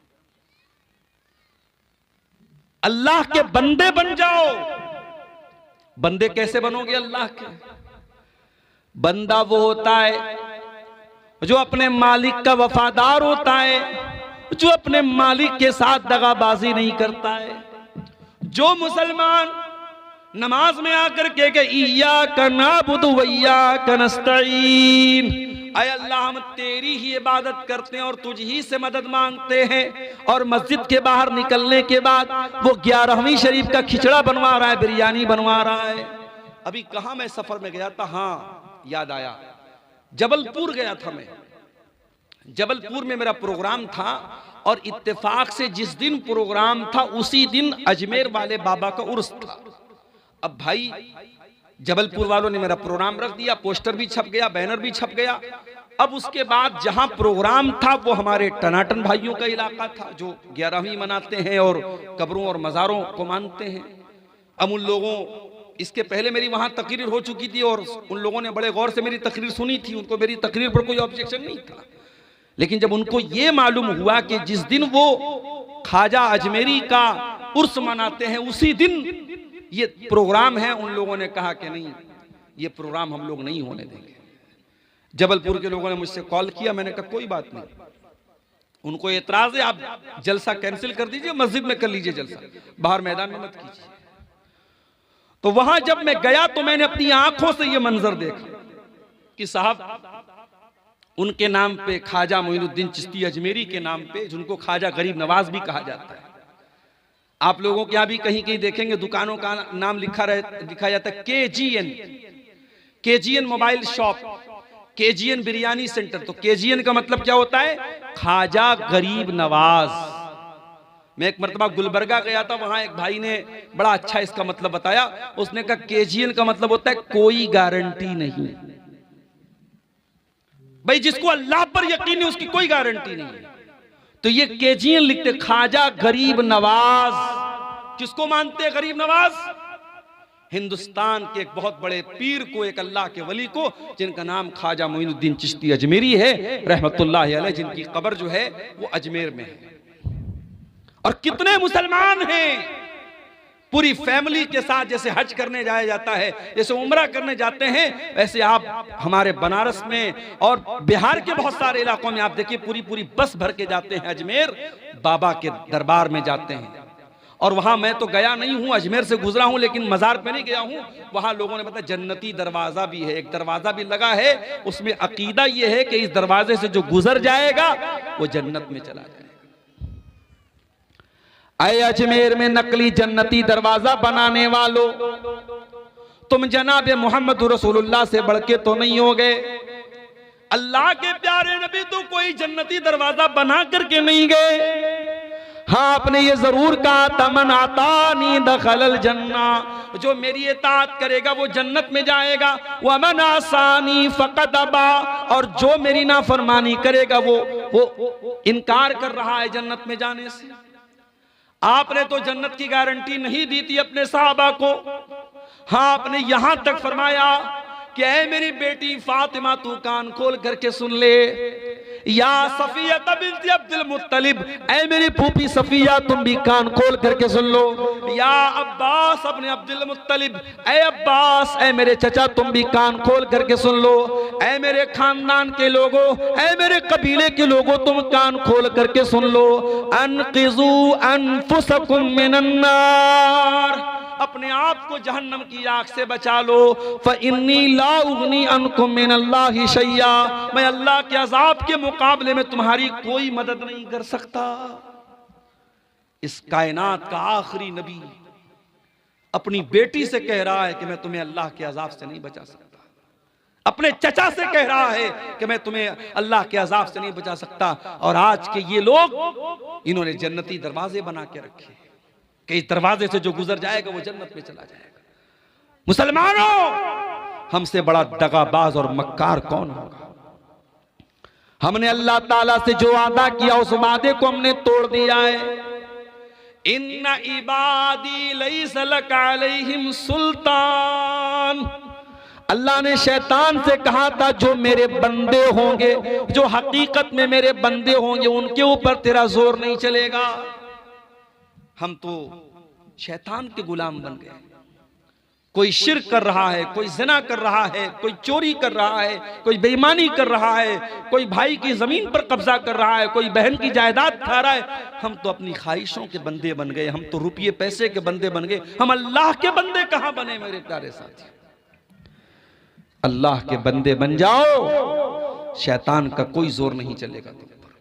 अल्लाह के बंदे बन जाओ। बंदे कैसे बनोगे अल्लाह के? बंदा वो होता है जो अपने मालिक का वफादार होता है, जो अपने मालिक के साथ दगाबाजी नहीं करता है। जो मुसलमान नमाज में आकर के इय्याका नअबुदु व इय्याका नस्तईन, ऐ अल्लाह हम तेरी ही इबादत करते हैं और तुझ ही से मदद मांगते हैं, और मस्जिद के बाहर निकलने के बाद वो 11वीं शरीफ का खिचड़ा बनवा रहा है, बिरयानी बनवा रहा है, अभी कहां मैं सफर में गया था, हाँ याद आया, जबलपुर गया था मैं। जबलपुर में मेरा प्रोग्राम था और इत्तेफाक से जिस दिन प्रोग्राम था उसी दिन अजमेर वाले बाबा का उर्स था। अब भाई जबलपुर वालों ने मेरा प्रोग्राम रख दिया, पोस्टर भी छप गया, बैनर भी छप गया। अब उसके बाद जहां प्रोग्राम था वो हमारे टनाटन भाइयों का इलाका था जो 11वीं मनाते हैं और कब्रों और मज़ारों को मानते हैं। अब उन लोगों, इसके पहले मेरी वहां तकरीर हो चुकी थी और उन लोगों ने बड़े गौर से मेरी तकरीर सुनी थी, उनको मेरी तकरीर पर कोई ऑब्जेक्शन नहीं था। लेकिन जब उनको ये मालूम हुआ कि जिस दिन वो ख्वाजा अजमेरी का उर्स मनाते हैं उसी दिन ये प्रोग्राम है, उन लोगों ने कहा कि नहीं, ये प्रोग्राम हम लोग नहीं होने देंगे। जबलपुर के लोगों ने मुझसे कॉल किया, मैंने कहा कोई बात नहीं, उनको एतराज है, आप जलसा कैंसिल कर दीजिए, मस्जिद में कर लीजिए जलसा, बाहर मैदान में मत कीजिए। तो वहां जब मैं गया तो मैंने अपनी आंखों से यह मंजर देखा कि साहब उनके नाम पे ख्वाजा मोइनुद्दीन चिश्ती अजमेरी के नाम पे, जिनको ख्वाजा गरीब नवाज भी कहा जाता है, आप लोगों के यहां भी कहीं कहीं देखेंगे दुकानों का नाम लिखा जाता है KGN mobile shop, KGN biryani centre. तो केजीएन का मतलब क्या होता है? ख्वाजा गरीब नवाज। मैं एक मरतबा गुलबर्गा गया था, वहां एक भाई ने बड़ा अच्छा इसका मतलब बताया। उसने कहा केजीएन का मतलब होता है कोई गारंटी नहीं। भाई जिसको अल्लाह पर यकीन है उसकी कोई गारंटी नहीं है। तो ये केजीएन लिखते ख्वाजा गरीब नवाज। किसको मानते हैं गरीब नवाज? हिंदुस्तान के एक बहुत बड़े पीर को, एक अल्लाह के वली को, जिनका नाम ख्वाजा मोइनुद्दीन चिश्ती अजमेरी है रहमतुल्लाह अलैह, जिनकी कब्र जो है वो अजमेर में है। और कितने मुसलमान हैं पूरी फैमिली के साथ, जैसे हज करने जाया जाता है, जैसे उम्रा करने जाते हैं, वैसे आप हमारे बनारस में और बिहार के बहुत सारे इलाकों में आप देखिए पूरी पूरी बस भर के जाते हैं, अजमेर बाबा के दरबार में जाते हैं। और वहां मैं तो गया नहीं हूं, अजमेर से गुजरा हूं, लेकिन मजार पे नहीं गया हूं। वहां लोगों ने बताया जन्नती दरवाजा भी है, एक दरवाजा भी लगा है, उसमें अकीदा यह है कि इस दरवाजे से जो गुजर जाएगा वो जन्नत में चला जाएगा। आए अजमेर में नकली जन्नती दरवाजा बनाने वालों, तुम जनाब मोहम्मद रसूलुल्लाह से बढ़ के तो नहीं हो गए। अल्लाह के प्यारे नबी तो कोई जन्नती दरवाजा बना करके नहीं गए। हाँ, आपने ये जरूर कहा तमन आतानी दखलल जन्ना, जो मेरी इताअत करेगा वो जन्नत में जाएगा। वमन आसानी फकद अबा, और जो मेरी नाफरमानी करेगा वो इनकार कर रहा है जन्नत में जाने से। आपने तो जन्नत की गारंटी नहीं दी थी अपने सहाबा को। हाँ, आपने यहां तक फरमाया कि ऐ मेरी बेटी फातिमा तू कान खोल करके सुन ले, या सफिया बिन्त अब्दुल मुत्तलिब, ऐ मेरी फूफी सफिया तुम भी कान खोल करके सुन लो, या अब्बास अपने अब्दुल मुत्तलिब, ऐ अब्बास ऐ मेरे चचा तुम भी कान खोल करके सुन लो, ऐ मेरे खानदान के लोगों, ऐ मेरे कबीले के लोगों तुम कान खोल करके सुन लो, अनक़िज़ू अनफुसकुम मिनन्नार, अपने आप को जहन्नम की आग से बचा लो। फ़इन्नी ला उग़नी अन्कुम मिनल्लाहि शैया, मैं अल्लाह के अज़ाब के मुकाबले में तुम्हारी कोई मदद नहीं कर सकता। इस कायनात का आखिरी नबी अपनी बेटी से कह रहा है कि मैं तुम्हें अल्लाह के अज़ाब से नहीं बचा सकता। अपने चचा से कह रहा है कि मैं तुम्हें अल्लाह के अज़ाब से नहीं बचा सकता। और आज के ये लोग, इन्होंने जन्नती दरवाजे बना के रखे कि इस दरवाजे से जो गुजर जाएगा वो जन्नत में चला जाएगा। मुसलमानों, हमसे बड़ा दगाबाज और मक्कार कौन होगा? हमने अल्लाह ताला से जो वादा किया उस वादे को हमने तोड़ दिया है। इन्ना इबादी लैसा लका अलैहिम सुल्तान, अल्लाह ने शैतान से कहा था जो मेरे बंदे होंगे, जो हकीकत में मेरे बंदे होंगे, उनके ऊपर तेरा जोर नहीं चलेगा। हम तो शैतान के गुलाम बन गए। कोई शिर्क कर रहा है, कोई ज़िना कर रहा है, कोई चोरी कर रहा है, कोई बेईमानी कर रहा है, कोई भाई की जमीन पर कब्जा कर रहा है, कोई बहन की जायदाद खा रहा है। हम तो अपनी ख्वाहिशों के बंदे बन गए, हम तो रुपये पैसे के बंदे बन गए। हम अल्लाह के बंदे कहां बने मेरे प्यारे साथी? अल्लाह के बंदे बन जाओ, शैतान का कोई जोर नहीं चलेगा तुम पर।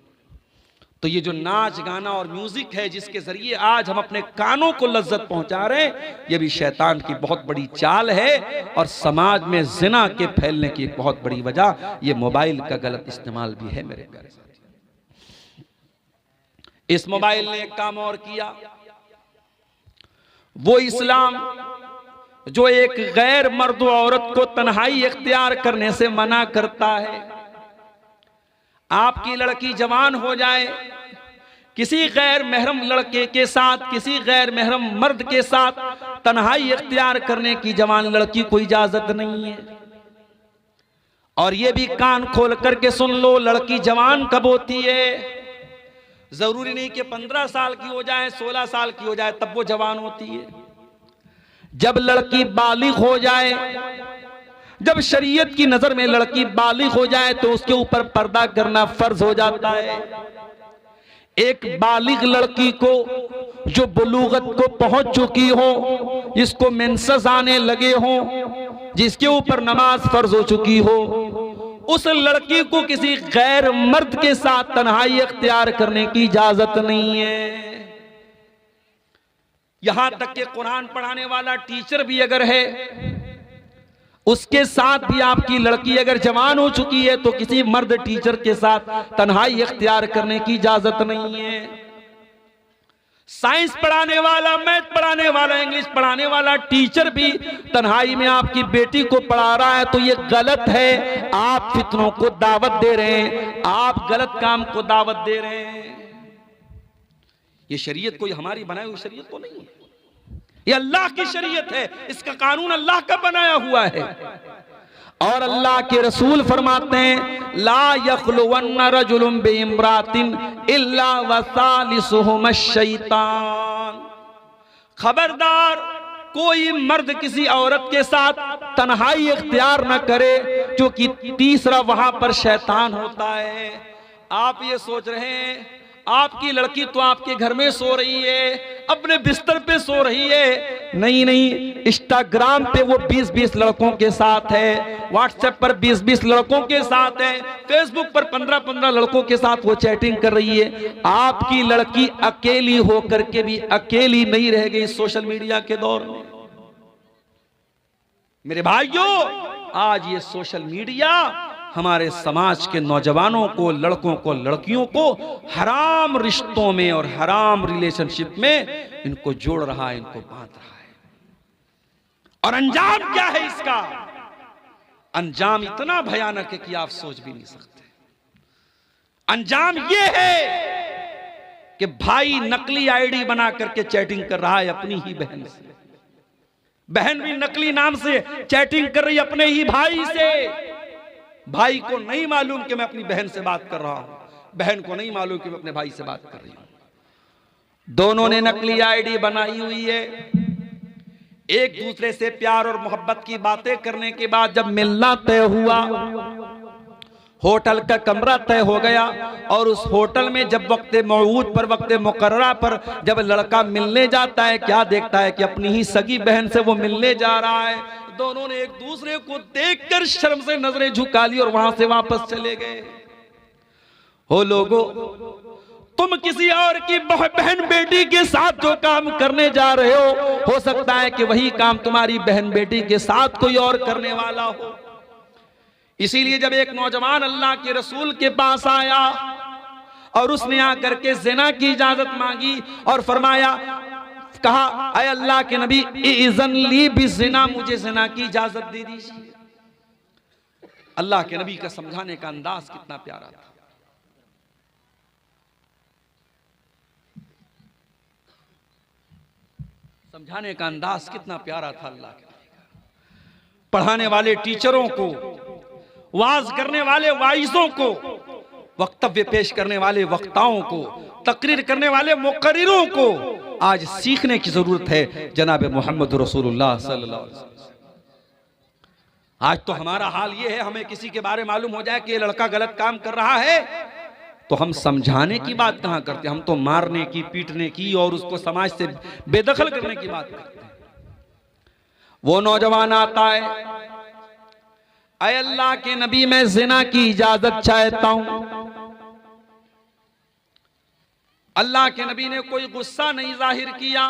तो ये जो नाच गाना और म्यूजिक है जिसके जरिए आज हम अपने कानों को लज्जत पहुंचा रहे हैं, ये भी शैतान की बहुत बड़ी चाल है और समाज में जिना के फैलने की एक बहुत बड़ी वजह ये मोबाइल का गलत इस्तेमाल भी है। मेरे प्यारे साथी, इस मोबाइल ने एक काम और किया, वो इस्लाम जो एक गैर मर्द औरत को तन्हाई इख्तियार करने से मना करता है। आपकी लड़की जवान हो जाए, किसी गैर महरम लड़के के साथ, किसी गैर महरम मर्द के साथ तन्हाई इख्तियार करने की जवान लड़की को इजाजत नहीं है। और ये भी कान खोल करके सुन लो, लड़की जवान कब होती है? जरूरी नहीं कि 15 साल की हो जाए, 16 साल की हो जाए तब वो जवान होती है। जब लड़की बालिग हो जाए, जब शरीयत की नजर में लड़की बालिग हो जाए तो उसके ऊपर पर्दा करना फर्ज हो जाता है। एक बालिग लड़की को जो बुलूगत को पहुंच चुकी हो, जिसको मेंसेस आने लगे हो, जिसके ऊपर नमाज फर्ज हो चुकी हो, उस लड़की को किसी गैर मर्द के साथ तन्हाई इख्तियार करने की इजाजत नहीं है। यहां तक कि कुरान पढ़ाने वाला टीचर भी अगर है, उसके साथ भी आपकी लड़की अगर जवान हो चुकी है तो किसी मर्द टीचर के साथ तन्हाई इख्तियार करने की इजाजत नहीं है। साइंस पढ़ाने वाला, मैथ पढ़ाने वाला, इंग्लिश पढ़ाने वाला टीचर भी तन्हाई में आपकी बेटी को पढ़ा रहा है तो ये गलत है। आप फितनों को दावत दे रहे हैं, आप गलत काम को दावत दे रहे हैं। ये शरीयत कोई हमारी बनाई हुई शरीयत तो नहीं है, ये अल्लाह की शरीयत है, इसका कानून अल्लाह का बनाया हुआ है। और अल्लाह के रसूल फरमाते हैं, ला यख्लुवन्न रजुलुम बिइम्रातिन इल्ला वसालिसुहुम अश-शैतान। खबरदार कोई मर्द किसी औरत के साथ तन्हाई इख्तियार न करे क्योंकि तीसरा वहां पर शैतान होता है। आप ये सोच रहे हैं आपकी लड़की तो आपके घर में सो रही है, अपने बिस्तर पे सो रही है। नहीं नहीं, इंस्टाग्राम पे वो 20-20 लड़कों के साथ है, व्हाट्सएप पर 20-20 लड़कों के साथ है, फेसबुक पर 15-15 लड़कों के साथ वो चैटिंग कर रही है। आपकी लड़की अकेली होकर के भी अकेली नहीं रह गई सोशल मीडिया के दौर में। मेरे भाइयों, आज ये सोशल मीडिया हमारे समाज के नौजवानों को, लड़कों को, लड़कियों को हराम रिश्तों में और हराम रिलेशनशिप में इनको जोड़ रहा है, इनको बांध रहा है। और अंजाम क्या है इसका? अंजाम इतना भयानक है कि आप सोच भी नहीं सकते। अंजाम यह है कि भाई नकली आईडी बना करके चैटिंग कर रहा है अपनी ही बहन से, बहन भी नकली नाम से चैटिंग कर रही है अपने ही भाई से। भाई को नहीं मालूम कि मैं अपनी बहन से बात कर रहा हूं, बहन को नहीं मालूम कि मैं अपने भाई से बात कर रही हूं। दोनों ने नकली आईडी बनाई हुई है। एक दूसरे से प्यार और मोहब्बत की बातें करने के बाद जब मिलना तय हुआ, होटल का कमरा तय हो गया और उस होटल में जब वक्त मौऊद पर, वक्त मुकर्ररा पर जब लड़का मिलने जाता है, क्या देखता है कि अपनी ही सगी बहन से वो मिलने जा रहा है। दोनों ने एक दूसरे को देखकर शर्म से नजरें झुका ली और वहां से वापस चले गए। हो लोगो, तुम किसी और की बहन बेटी के साथ जो काम करने जा रहे हो सकता है कि वही काम तुम्हारी बहन बेटी के साथ कोई और करने वाला हो। इसीलिए जब एक नौजवान अल्लाह के रसूल के पास आया और उसने आकर के ज़िना की इजाजत मांगी और फरमाया, कहा, अय अल्लाह के नबी, इज़न ली बिज़िना, मुझे ज़िना की इजाजत दे दीजिए। अल्लाह के नबी का समझाने का अंदाज कितना प्यारा था। समझाने का अंदाज कितना प्यारा था अल्लाह के नबी का। पढ़ाने वाले टीचरों को, वाज करने वाले वाइजों को, वक्तव्य पेश करने वाले वक्ताओं को, तकरीर करने वाले मुकर्रिरों को आज सीखने की जरूरत है जनाब मोहम्मद रसूलुल्लाह सल्लल्लाहु अलैहि वसल्लम। आज तो हमारा हाल ये है, हमें किसी के बारे में मालूम हो जाए कि ये लड़का गलत काम कर रहा है तो हम समझाने की बात कहां करते, हम तो मारने की, पीटने की और उसको समाज से बेदखल करने की बात करते हैं। वो नौजवान आता है, अय अल्लाह के नबी, मैं ज़िना की इजाजत चाहता हूं। अल्लाह के नबी ने कोई गुस्सा नहीं जाहिर किया।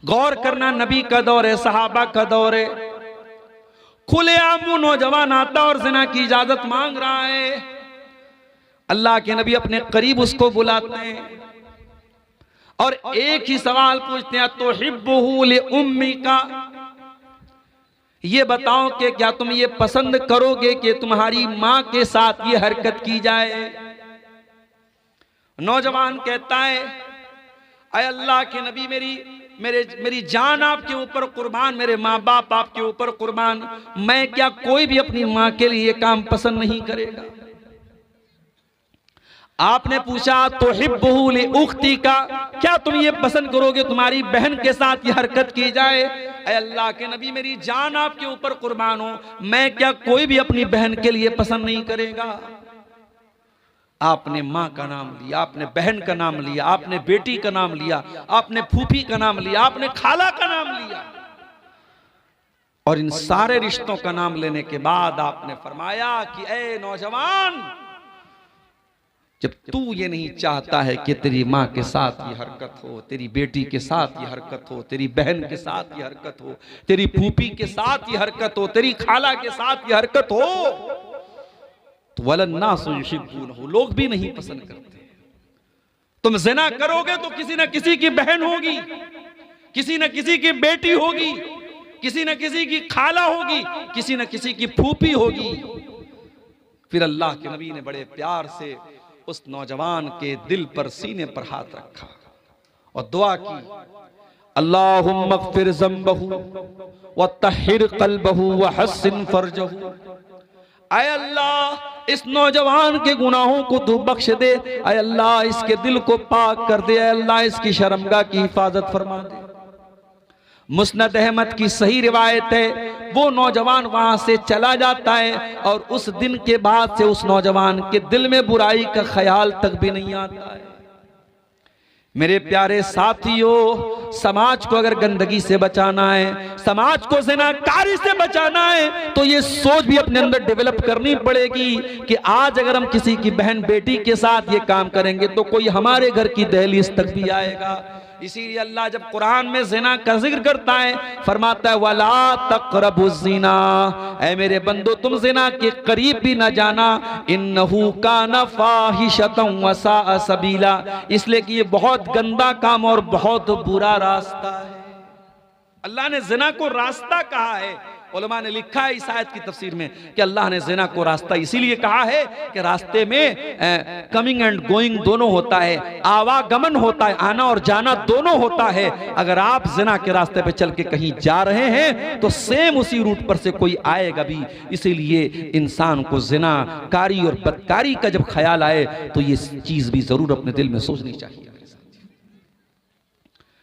गौर करना, नबी का दौर है, सहाबा का दौर है, खुलेआम वो नौजवान आता और ज़िना की इजाजत मांग रहा है। अल्लाह के नबी अपने करीब उसको बुलाते हैं और एक ही सवाल पूछते हैं, तो हिब्बुहु लि उम्मिका, ये बताओ कि क्या तुम ये पसंद करोगे कि तुम्हारी मां के साथ ये हरकत की जाए? नौजवान कहता है, अय अल्लाह के नबी, मेरी जान आपके ऊपर कुर्बान, मेरे माँ बाप आपके ऊपर कुर्बान, मैं क्या कोई भी अपनी माँ के लिए ये काम पसंद नहीं करेगा? आपने पूछा तो हिब्बुहु लि उख्ती का, क्या तुम ये पसंद करोगे तुम्हारी बहन के साथ ये हरकत की जाए? ऐ अल्लाह के नबी, मेरी जान आपके ऊपर कुर्बान हो, मैं क्या कोई भी अपनी बहन के लिए पसंद नहीं करेगा? आपने माँ का नाम लिया, आपने बहन का नाम लिया, आपने बेटी का नाम लिया, आपने फूफी का नाम लिया, आपने खाला का नाम लिया, और इन सारे रिश्तों का नाम लेने के बाद आपने फरमाया कि ऐ नौजवान, जब तू ये नहीं चाहता है कि तेरी माँ के साथ ये हरकत हो, तेरी बेटी के साथ ये हरकत हो, तेरी बहन के साथ ये हरकत हो, तेरी फूफी के साथ ये हरकत हो, तेरी खाला के साथ ये हरकत हो, तो वलन्नासु युहिब्बूनहु, लोग भी नहीं पसंद करते। तुम ज़िना करोगे तो किसी न किसी की बहन होगी, किसी न किसी की बेटी होगी, किसी न किसी की खाला होगी, किसी न किसी की फूफी होगी। फिर अल्लाह के नबी ने बड़े प्यार से उस नौजवान के दिल पर, सीने पर हाथ रखा और दुआ की, अल्लाहुम्मा अग़फ़िर ज़ंबहु व तहिर क़ल्बहु व हस्सिन फ़र्जहु। ऐ अल्लाह, इस नौजवान के गुनाहों को तू बख्श दे, ऐ अल्लाह इसके दिल को पाक कर दे, ऐ अल्लाह इसकी शर्मगाह की हिफाजत फरमा दे। मुस्नद अहमद की सही रिवायत है, वो नौजवान वहां से चला जाता है और उस दिन के बाद से उस नौजवान के दिल में बुराई का ख्याल तक भी नहीं आता है। मेरे प्यारे साथियों, समाज को अगर गंदगी से बचाना है, समाज को ज़िनाकारी से बचाना है, तो ये सोच भी अपने अंदर डेवलप करनी पड़ेगी कि आज अगर हम किसी की बहन बेटी के साथ ये काम करेंगे तो कोई हमारे घर की दहलीज तक भी आएगा। इसीलिए अल्लाह जब कुरान में ज़िना का जिक्र करता है, फरमाता है वला तक़रबुज़्ज़िना, ऐ मेरे बंदो तुम ज़िना के करीब भी ना जाना, इन्नहु काना फ़ाहिशतन व साअ सबीला, इसलिए कि ये बहुत गंदा काम और बहुत बुरा रास्ता है। अल्लाह ने ज़िना को रास्ता कहा है। उलमा ने लिखा है इस आयत की तफसीर में कि अल्लाह ने ज़िना को रास्ता इसीलिए कहा है कि रास्ते में कमिंग एंड गोइंग दोनों होता है, आवागमन होता है, आना और जाना दोनों होता है। अगर आप ज़िना के रास्ते पे चल के कहीं जा रहे हैं तो सेम उसी रूट पर से कोई आएगा भी। इसीलिए इंसान को ज़िनाकारी और बदकारी का जब ख्याल आए तो ये चीज़ भी ज़रूर अपने दिल में सोचनी चाहिए।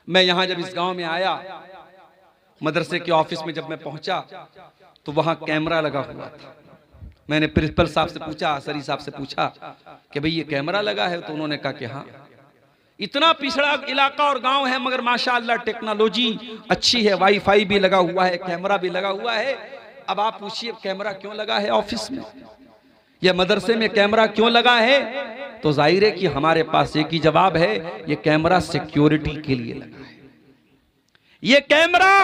मैं यहाँ जब इस गाँव में आया, मदरसे के ऑफिस में जब मैं पहुंचा तो वहां कैमरा लगा हुआ था। मैंने प्रिंसिपल साहब से पूछा, असरी साहब से पूछा कि भाई ये कैमरा लगा है? तो उन्होंने कहा कि हाँ। इतना पिछड़ा इलाका और गांव है मगर माशाअल्लाह टेक्नोलॉजी अच्छी है, वाईफाई भी लगा हुआ है, कैमरा भी लगा हुआ है। अब आप पूछिए कैमरा क्यों लगा है ऑफिस में या मदरसे में, कैमरा क्यों लगा है? तो जाहिर है कि हमारे पास एक ही जवाब है, ये कैमरा सिक्योरिटी के लिए लगा है। ये कैमरा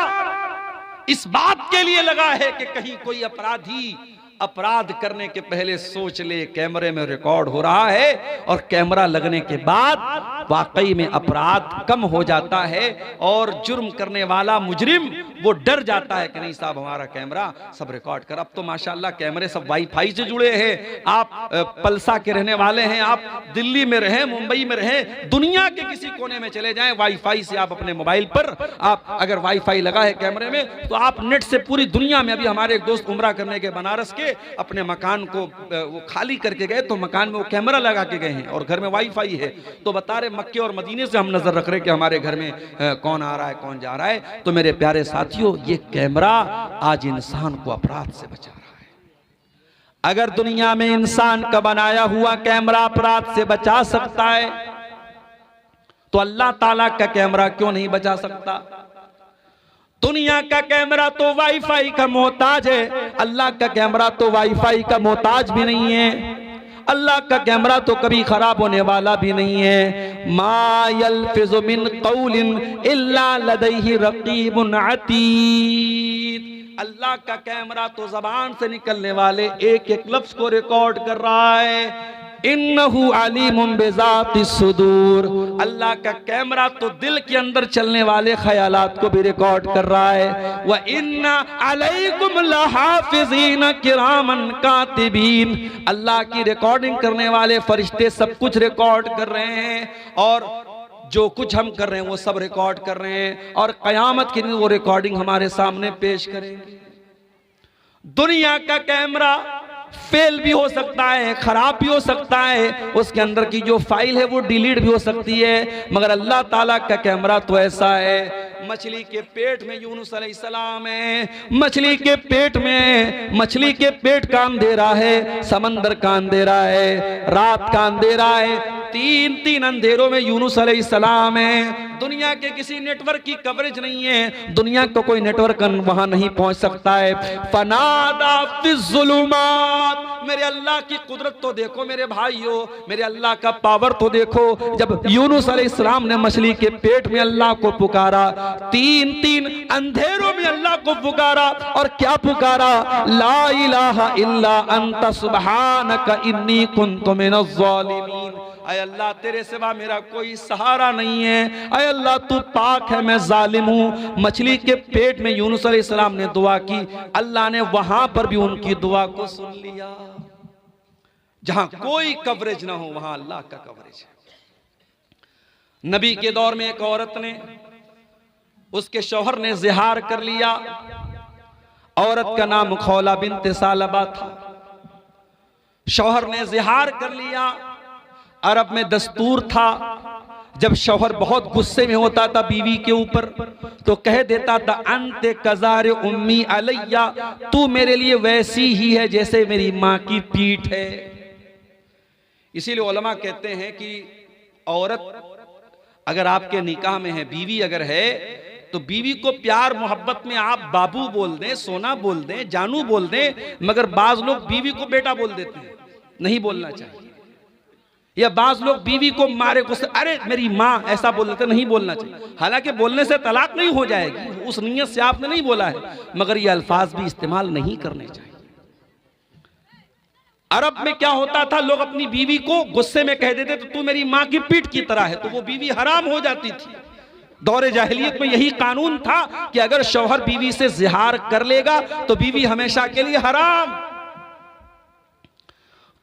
इस बात के लिए लगा है कि कहीं कोई अपराधी अपराध करने के पहले सोच ले कैमरे में रिकॉर्ड हो रहा है, और कैमरा लगने के बाद वाकई में अपराध कम हो जाता है और जुर्म करने वाला मुजरिम वो डर जाता है कि नहीं साहब हमारा कैमरा सब रिकॉर्ड कर। अब तो माशाल्लाह कैमरे सब वाईफाई से जुड़े हैं। आप पलसा के रहने वाले हैं, आप दिल्ली में रहें, मुंबई में रहें, दुनिया के किसी कोने में चले जाएं, वाईफाई से आप अपने मोबाइल पर आप अगर वाईफाई लगा है कैमरे में तो आप नेट से पूरी दुनिया में। अभी हमारे एक दोस्त उम्रा करने के बनारस के अपने मकान को वो खाली करके गए तो मकान में वो कैमरा लगा के गए हैं और घर में वाईफाई है। तो बता रहे मक्के और मदीने से हम नजर रख रहे कि हमारे घर में कौन आ रहा है कौन जा रहा है। तो मेरे प्यारे साथियों, ये कैमरा आज इंसान को अपराध से बचा रहा है। अगर दुनिया में इंसान का बनाया हुआ कैमरा अपराध से बचा सकता है तो अल्लाह ताला का कैमरा क्यों नहीं बचा सकता? दुनिया का कैमरा तो वाईफाई का मोहताज है, अल्लाह का कैमरा तो वाईफाई का मोहताज भी नहीं है। अल्लाह का कैमरा तो कभी खराब होने वाला भी नहीं है। मा यल्फिज़ु मिन क़ौलिन इल्ला लदैहि रक़ीबुन अतीद। अल्लाह का कैमरा तो जबान से निकलने वाले एक एक लफ्ज को रिकॉर्ड कर रहा है। इन्नहु अलीमुम बिज़ातिस सुदूर। अल्लाह का कैमरा तो दिल के अंदर चलने वाले ख्यालात को भी रिकॉर्ड कर रहा है। व इन्ना अलैकुम लहाफिज़ीन किरामन कातिबीन। अल्लाह की रिकॉर्डिंग करने वाले फरिश्ते सब कुछ रिकॉर्ड कर रहे हैं और जो कुछ हम कर रहे हैं वो सब रिकॉर्ड कर रहे हैं और कयामत के दिन वो रिकॉर्डिंग हमारे सामने पेश करेंगे। दुनिया का कैमरा फेल भी हो सकता है, खराब भी हो सकता है, उसके अंदर की जो फाइल है वो डिलीट भी हो सकती है, मगर अल्लाह ताला का कैमरा तो ऐसा है। मछली के पेट में यूनुस अलैहिस्सलाम है, मछली के पेट में, मछली के पेट का अंधेरा है, समंदर का अंधेरा है, रात का अंधेरा है, तीन अंधेरों में यूनुस अलैहिस्सलाम है। दुनिया के किसी नेटवर्क की कवरेज नहीं है, दुनिया को कोई नेटवर्क वहां नहीं पहुंच सकता है। फनादा फिज़्ज़ुलुमात। मेरे अल्लाह की कुदरत तो देखो मेरे भाइयों, मेरे अल्लाह का पावर तो देखो। जब यूनुस अलैहिस्सलाम ने मछली के पेट में अल्लाह को पुकारा, तीन अंधेरों में अल्लाह को पुकारा और क्या पुकारा? ला इलाहा इल्ला अंता सुब्हानका इन्नी कुन्तु मिनज़ ज़ालिमीन। अय अल्लाह तेरे सिवा मेरा कोई सहारा नहीं है, अय अल्लाह तू पाक है, मैं जालिम हूँ। मछली के पेट में यूनुस अलैहिस्सलाम ने दुआ की, अल्लाह ने वहां पर भी उनकी दुआ को सुन लिया। जहां कोई कवरेज ना हो वहां अल्लाह का कवरेज है। नबी के दौर में एक औरत ने, उसके शौहर ने ज़िहार कर लिया। औरत का नाम खौला बिन्त सालबा था। शौहर ने ज़िहार कर लिया। अरब में दस्तूर था, जब शौहर बहुत गुस्से में होता था बीवी के ऊपर तो कह देता था अंते कज़ार उम्मी अलैया, तू मेरे लिए वैसी ही है जैसे मेरी माँ की पीठ है। इसीलिए उलमा कहते हैं कि औरत अगर आपके निकाह में है, बीवी अगर है, तो बीवी को प्यार मोहब्बत में आप बाबू बोल दें, सोना बोल दें, जानू बोल दें, मगर बाज लोग बीवी को बेटा बोल देते हैं, नहीं बोलना चाहिए। या बाज लोग बीवी को मारे गुस्से, अरे मेरी माँ, ऐसा बोल देते, नहीं बोलना चाहिए। हालांकि बोलने से तलाक नहीं हो जाएगी, उस नियत से आपने नहीं बोला है, मगर ये अल्फाज भी इस्तेमाल नहीं करने चाहिए। अरब में क्या होता था, लोग अपनी बीवी को गुस्से में कह देते तो तू मेरी माँ की पीठ की तरह है, तो वो बीवी हराम हो जाती थी। दौरे जाहिलियत में यही कानून था कि अगर शौहर बीवी से ज़िहार कर लेगा तो बीवी हमेशा के लिए हराम।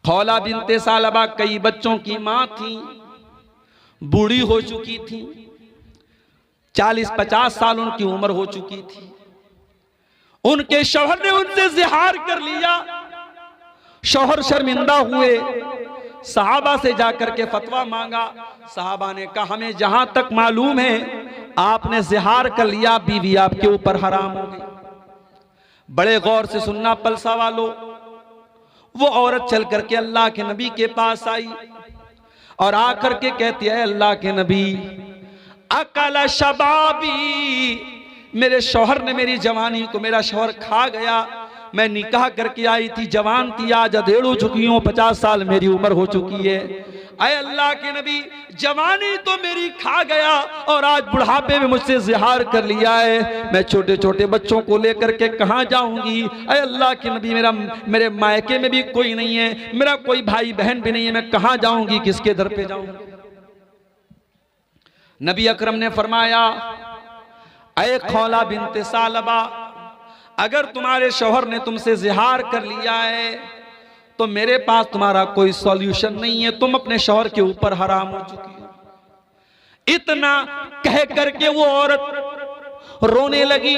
खौला बिन्ते सालबा कई बच्चों की मां थी, बूढ़ी हो चुकी थी, 40-50 साल उनकी उम्र हो चुकी थी। उनके शौहर ने उनसे ज़िहार कर लिया। शौहर शर्मिंदा हुए, सहाबा से जाकर के फतवा मांगा। सहाबा ने कहा हमें जहां तक मालूम है आपने ज़िहार कर लिया, बीवी आपके ऊपर हराम हो गई। बड़े गौर से सुनना पलसा वालों, वो औरत चल करके अल्लाह के नबी के पास आई और आकर के कहती है, अल्लाह के नबी, अकला शबाबी, मेरे शौहर ने मेरी जवानी को, मेरा शौहर खा गया। मैं निकाह करके आई थी, जवान थी, आज अधेड़ हो चुकी हूँ, 50 साल मेरी उम्र हो चुकी है। अय अल्लाह के नबी, जवानी तो मेरी खा गया और आज बुढ़ापे में मुझसे ज़िहार कर लिया है, मैं छोटे छोटे बच्चों को लेकर के कहाँ जाऊंगी? अय अल्लाह के नबी, मेरे मायके में भी कोई नहीं है, मेरा कोई भाई बहन भी नहीं है, मैं कहाँ जाऊंगी, किसके दर पे जाऊंगी? नबी अकरम ने फरमाया, अय खौला बिन्ते सालबा, अगर तुम्हारे शौहर ने तुमसे ज़िहार कर लिया है तो मेरे पास तुम्हारा कोई सॉल्यूशन नहीं है, तुम अपने शौहर के ऊपर हराम हो चुकी हो। इतना कह करके वो औरत रोने लगी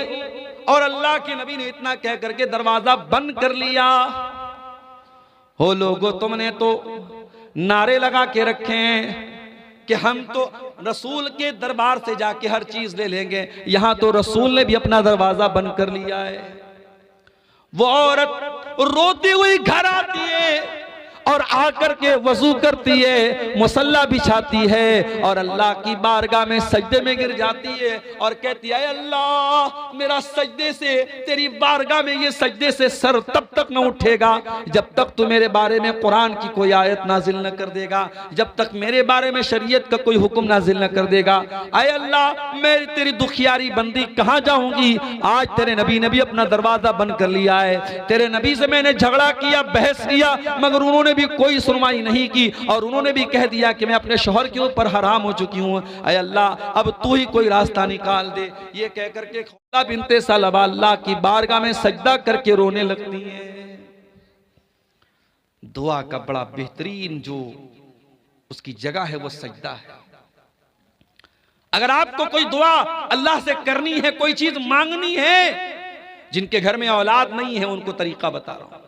और अल्लाह के नबी ने इतना कह करके दरवाजा बंद कर लिया। हो लोगो, तुमने तो नारे लगा के रखे हैं कि हम तो रसूल के दरबार से जाके हर चीज ले लेंगे, यहां तो रसूल ने भी अपना दरवाजा बंद कर लिया है। वो औरत रोती हुई घर आती है और आकर के वजू करती है, मुसल्ला बिछाती है और अल्लाह की बारगाह में सजदे में गिर जाती है और कहती है अल्लाह मेरा सजदे से, तेरी बारगाह में ये सजदे से सर तब तक न उठेगा जब तक तू मेरे बारे में कुरान की कोई आयत नाजिल न कर देगा, जब तक मेरे बारे में शरीयत का कोई हुक्म नाजिल न कर देगा। आए अल्लाह मैं तेरी दुखियारी बंदी कहाँ जाऊंगी? आज तेरे नबी ने भी अपना दरवाजा बंद कर लिया है, तेरे नबी से मैंने झगड़ा किया, बहस किया, मगर उन्होंने भी कोई सुनवाई नहीं की और उन्होंने भी कह दिया कि मैं अपने शौहर के ऊपर हराम हो चुकी हूँ। अय अल्लाह अब तू ही कोई रास्ता निकाल दे। ये कह करके खौला बिनते सलबा अल्लाह की बारगाह में सजदा करके रोने लगती है। दुआ का बड़ा बेहतरीन जो उसकी जगह है वो सजदा है। अगर आपको कोई दुआ अल्लाह से करनी है, कोई चीज मांगनी है, जिनके घर में औलाद नहीं है उनको तरीका बता रहा हूं,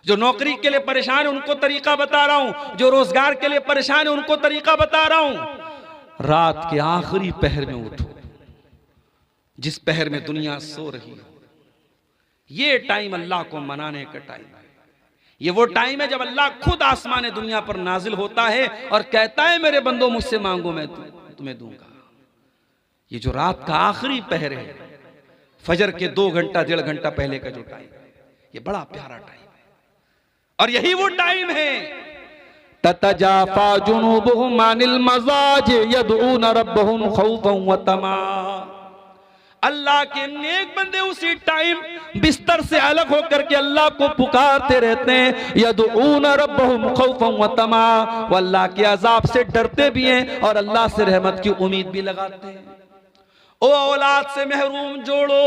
जो नौकरी के लिए परेशान है उनको तरीका बता रहा हूं, जो रोजगार के लिए परेशान है उनको तरीका बता रहा हूं। रात के आखिरी पहर में उठो, जिस पहर में दुनिया सो रही हो, ये टाइम अल्लाह को मनाने का टाइम है। ये वो टाइम है जब अल्लाह खुद आसमान दुनिया पर नाजिल होता है और कहता है मेरे बंदो मुझसे मांगो मैं तुम्हें दूंगा। ये जो रात का आखिरी पहर है, फजर के 2 घंटा 1.5 घंटा पहले का जो टाइम है, ये बड़ा प्यारा टाइम है और यही वो टाइम है ततजाफा जुनूबुहुम अनिल मज़ाज यदऊन रब्बहुम खौफन व तमा। अल्लाह के नेक बंदे उसी टाइम बिस्तर से अलग होकर के अल्लाह को पुकारते रहते हैं, यदऊन रब्बहुम खौफन व तमा, वो अल्लाह के अजाब से डरते भी हैं और अल्लाह से रहमत की उम्मीद भी लगाते हैं। ओ औलाद से महरूम जोड़ो,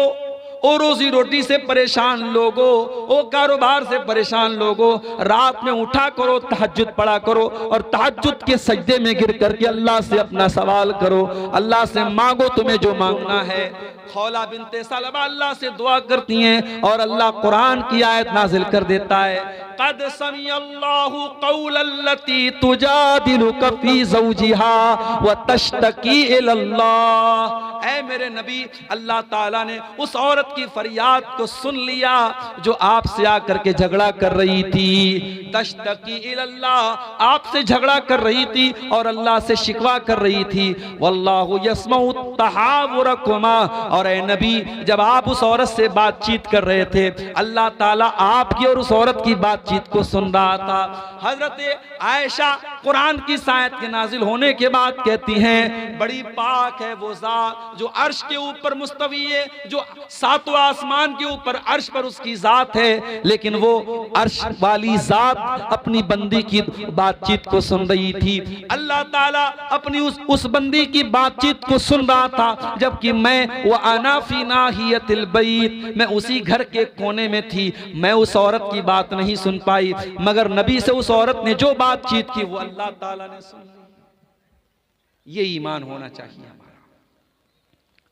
ओ रोजी रोटी से परेशान लोगो, ओ कारोबार से परेशान लोगो, रात में उठा करो, तहज्जुद पढ़ा करो और तहज्जुद के सजदे में गिर करके अल्लाह से अपना सवाल करो, अल्लाह से मांगो तुम्हें जो मांगना है। खौला बिनते सलबा अल्लाह से दुआ करती हैं और अल्लाह कुरान की आयत नाजिल कर देता है, क़द समिअल्लाहु क़ौलल्लती तुजादिलुका फ़ी ज़ौजिहा व तश्तकी इलल्लाह। ऐ मेरे नबी, अल्लाह ताला ने उस औरत की फरियाद को सुन लिया जो आपसे आकर के झगड़ा कर रही थी। तश्तकी इलल्लाह, आपसे झगड़ा कर रही थी और अल्लाह से शिकवा कर रही थी। वल्लाहु यस्मउ तहावुरकुमा, और ऐ नबी जब आप उस औरत से बातचीत कर रहे थे अल्लाह ताला आपकी और उस औरत की बातचीत को सुन रहा था। हजरत आयशा कुरान की आयत के नाजिल होने के बाद कहती हैं, बड़ी पाक है वो ज़ात जो अर्श के ऊपर मुस्तवी है, जो 7वें आसमान के ऊपर अर्श पर उसकी ज़ात है, लेकिन वो अर्श वाली ज़ात अपनी बंदी की बातचीत को सुन रही थी। अल्लाह ताला अपनी उस बंदी की बातचीत को सुन रहा था, जबकि मैं वो आना फी नाहियतिल बैत, मैं उसी घर के कोने में थी, मैं उस औरत की बात नहीं सुन पाई, मगर नबी से उस औरत ने जो बातचीत की वो अल्लाह ताला ने सुन ली। ये ईमान होना चाहिए हमारा,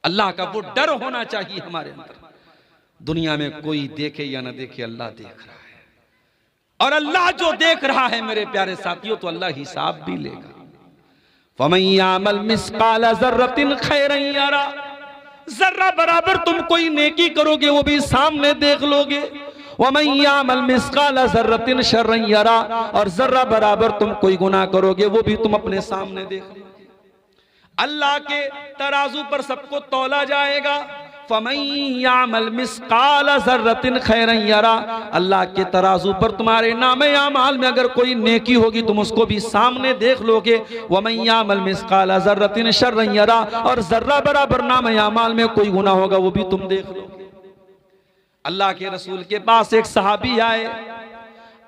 अल्लाह का वो डर होना चाहिए हमारे अंदर। दुनिया में कोई देखे या ना देखे, अल्लाह देख रहा है और अल्लाह जो देख रहा है मेरे प्यारे साथियों, तो अल्लाह हिसाब भी लेगा। फमन यामल मिस्काल ज़र्रतिन खैरन यरा, जर्रा बराबर तुम कोई नेकी करोगे वो भी सामने देख लोगे। वमन यामल मिस्काल ज़र्रतिन शर्रन यरा, और जर्रा बराबर तुम कोई गुनाह करोगे वो भी तुम अपने सामने देख लोगे। अल्लाह के तराजू पर सबको तौला जाएगा। फमन यामल मिस्काल ज़र्रतिन खैरन यरा, अल्लाह के तराजू पर तुम्हारे नामे आमाल में अगर कोई नेकी होगी तुम उसको भी सामने देख लोगे। वमन यामल मिस्काल ज़र्रतिन शर्रन यरा, और जर्रा बराबर नामे आमाल में कोई गुनाह होगा वो भी तुम देख लोगे। अल्लाह के रसूल के पास एक सहाबी आए,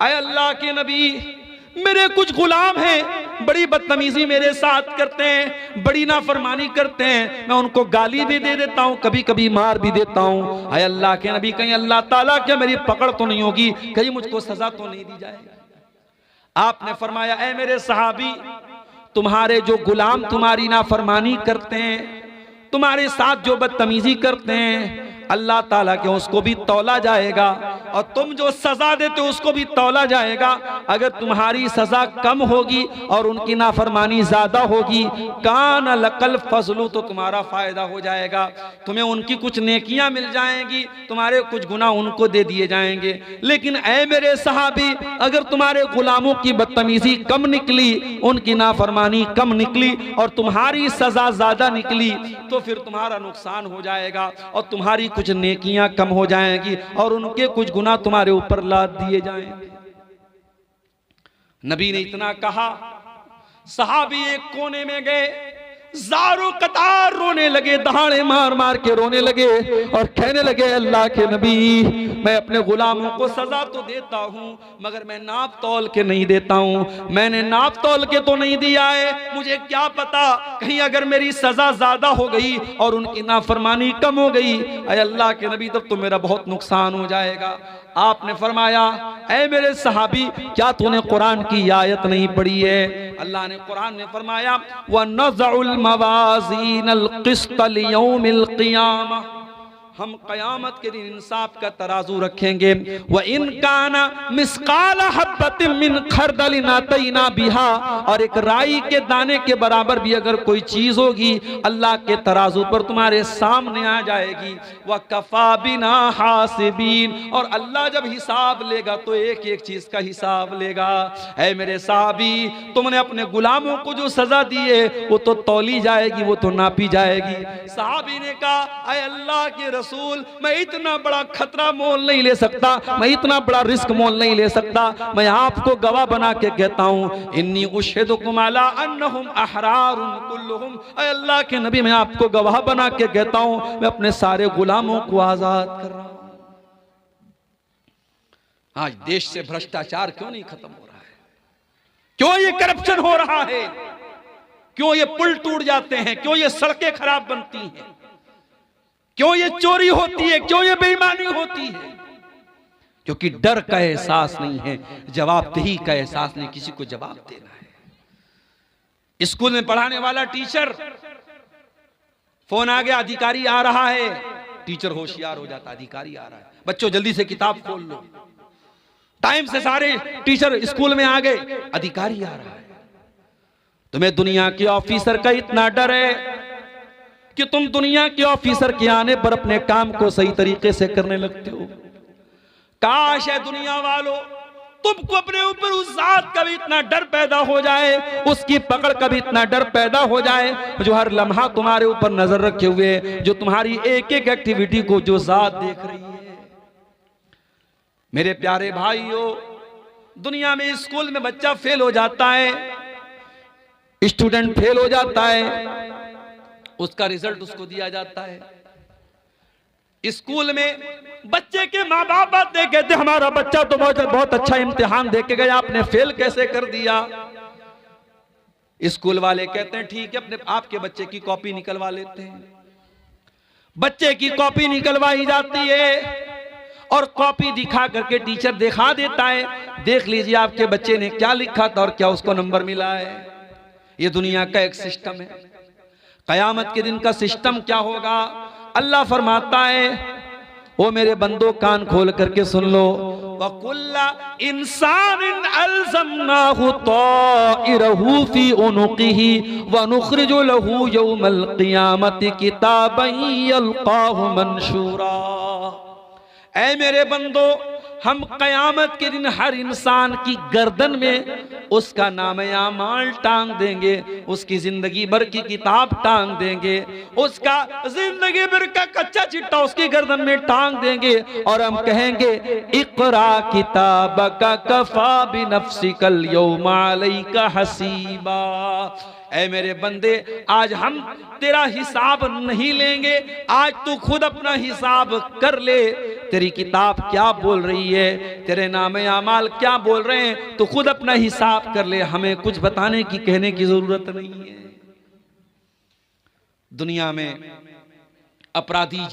अल्लाह के नबी मेरे कुछ गुलाम हैं, बड़ी बदतमीजी मेरे साथ करते हैं, बड़ी नाफरमानी करते हैं, मैं उनको गाली भी दे देता हूँ, कभी कभी मार भी देता हूँ। आए अल्लाह के नबी, कहीं अल्लाह ताला क्या मेरी पकड़ तो नहीं होगी, कहीं मुझको सजा तो नहीं दी जाएगी। आपने फरमाया, ऐ मेरे सहाबी, तुम्हारे जो गुलाम तुम्हारी नाफरमानी करते हैं, तुम्हारे साथ जो बदतमीजी करते हैं, अल्लाह ताला के उसको भी तौला जाएगा, और तुम जो सजा देते हो उसको भी तौला जाएगा। अगर तुम्हारी सजा कम होगी और उनकी नाफरमानी ज्यादा होगी, कान लकल फजलू, तो तुम्हारा फायदा हो जाएगा, तुम्हें उनकी कुछ नेकियां मिल जाएंगी, तुम्हारे कुछ गुनाह उनको दे दिए जाएंगे। लेकिन ऐ मेरे सहाबी, अगर तुम्हारे गुलामों की बदतमीजी कम निकली, उनकी नाफरमानी कम निकली और तुम्हारी सजा ज्यादा निकली, तो फिर तुम्हारा नुकसान हो जाएगा और तुम्हारी कुछ नेकियां कम हो जाएंगी और उनके कुछ गुनाह तुम्हारे ऊपर लाद दिए जाएंगे। नबी ने इतना कहा, सहाबी एक कोने में गए, ज़ारो कतार रोने लगे, दहाड़े मार मार के रोने लगे और कहने लगे, अल्लाह के नबी, मैं अपने गुलामों को सजा तो देता हूं मगर मैं नाप तौल के नहीं देता हूं। मैंने नाप तौल के तो नहीं दिया है, मुझे क्या पता कहीं अगर मेरी सजा ज्यादा हो गई और उनकी नाफरमानी कम हो गई, अरे अल्लाह के नबी, तब तो मेरा बहुत नुकसान हो जाएगा। आपने फरमाया, ऐ मेरे सहाबी, क्या तूने कुरान की आयत नहीं पढ़ी है? अल्लाह ने कुरान में फरमाया, व नज़उल मवाज़ीनल क़िस्त लियौमिल क़ियामा, हम क़यामत के दिन इंसाफ का तराजू रखेंगे। व इन काना मिस्काल हब्बतिन मिन खरदलिन अतैना बिहा, और एक राई के दाने के बराबर भी अगर कोई चीज होगी, अल्लाह के तराजू पर तुम्हारे सामने आ जाएगी। व कफा बिना हासिबीन, और अल्लाह जब हिसाब लेगा तो एक एक चीज का हिसाब लेगा। ऐ मेरे साहबी, तुमने अपने गुलामों को जो सजा दी है वो तो तौली जाएगी, वो तो नापी जाएगी। साहबी ने कहा, ऐ अल्लाह के रसूल, मैं इतना बड़ा खतरा मोल नहीं ले सकता, मैं इतना बड़ा रिस्क मोल नहीं ले सकता। मैं आपको गवाह बना के कहता हूं, इन्नी उशहिदुकुम अला अन्नहुम अहरारुन कुल्लुहुम, ऐ अल्लाह के नबी, मैं आपको गवाह बना के कहता हूं, मैं अपने सारे गुलामों को आजाद कर रहा हूं। आज देश से भ्रष्टाचार क्यों नहीं खत्म हो रहा है? क्यों ये करप्शन हो रहा है? क्यों ये पुल टूट जाते हैं? क्यों ये सड़कें खराब बनती हैं? क्यों ये चोरी होती है? क्यों ये बेईमानी होती है? क्योंकि डर का एहसास नहीं है, जवाबदेही का एहसास नहीं, किसी को जवाब देना है। स्कूल में पढ़ाने वाला टीचर, फोन आ गया, अधिकारी आ रहा है, टीचर होशियार हो जाता, अधिकारी आ रहा है, बच्चों जल्दी से किताब खोल लो। टाइम से सारे टीचर स्कूल में आ गए, अधिकारी आ रहा है। तुम्हें दुनिया के ऑफिसर का इतना डर है कि तुम दुनिया के ऑफिसर के आने पर अपने काम को सही तरीके से करने लगते हो। काश है दुनिया वालों, तुमको अपने ऊपर उस जात का भी इतना डर पैदा हो जाए, उसकी पकड़ का भी इतना डर पैदा हो जाए, जो हर लम्हा तुम्हारे ऊपर नजर रखे हुए, जो तुम्हारी एक एक एक्टिविटी को जो जात देख रही है। मेरे प्यारे भाइयों, दुनिया में स्कूल में बच्चा फेल हो जाता है, स्टूडेंट फेल हो जाता है, उसका रिजल्ट उसको दिया जाता है। स्कूल में बच्चे के माँ बाप आते कहते, हमारा बच्चा तो बहुत अच्छा इम्तिहान दे के गया, आपने फेल कैसे कर दिया? स्कूल वाले कहते हैं, ठीक है, अपने आपके बच्चे की कॉपी निकलवा लेते हैं। बच्चे की कॉपी निकलवाई जाती है और कॉपी दिखा करके टीचर दिखा देता है, देख लीजिए आपके बच्चे ने क्या लिखा था और क्या उसको नंबर मिला है। ये दुनिया का एक सिस्टम है। कयामत के दिन का सिस्टम क्या होगा? अल्लाह फरमाता है, ओ मेरे बंदो कान खोल करके सुन लो, वकुल्ला इंसानिन अल्ज़मनाहु ताइरहु फी उनुक़िही व नुख़रिजु लहू यौमल क़ियामति किताबन यल्क़ाहु मंशूरा। ऐ मेरे बंदो, हम कयामत के दिन हर इंसान की गर्दन में उसका नाम-ए-आमाल टांग देंगे, उसकी जिंदगी भर की किताब टांग देंगे, उसका जिंदगी भर का कच्चा चिट्ठा उसकी गर्दन में टांग देंगे और हम कहेंगे, इक़रा किताबका कफ़ा बिनफ़्सिकल यौमा अलैका हसीबा। ऐ मेरे बंदे, आज हम तेरा हिसाब नहीं लेंगे, आज तू खुद अपना हिसाब कर ले। तेरी किताब क्या बोल रही है, तेरे नाम-ए-आमाल क्या बोल रहे हैं, तो खुद अपना हिसाब कर ले। हमें कुछ बताने की, कहने की जरूरत नहीं है। दुनिया में अपराधी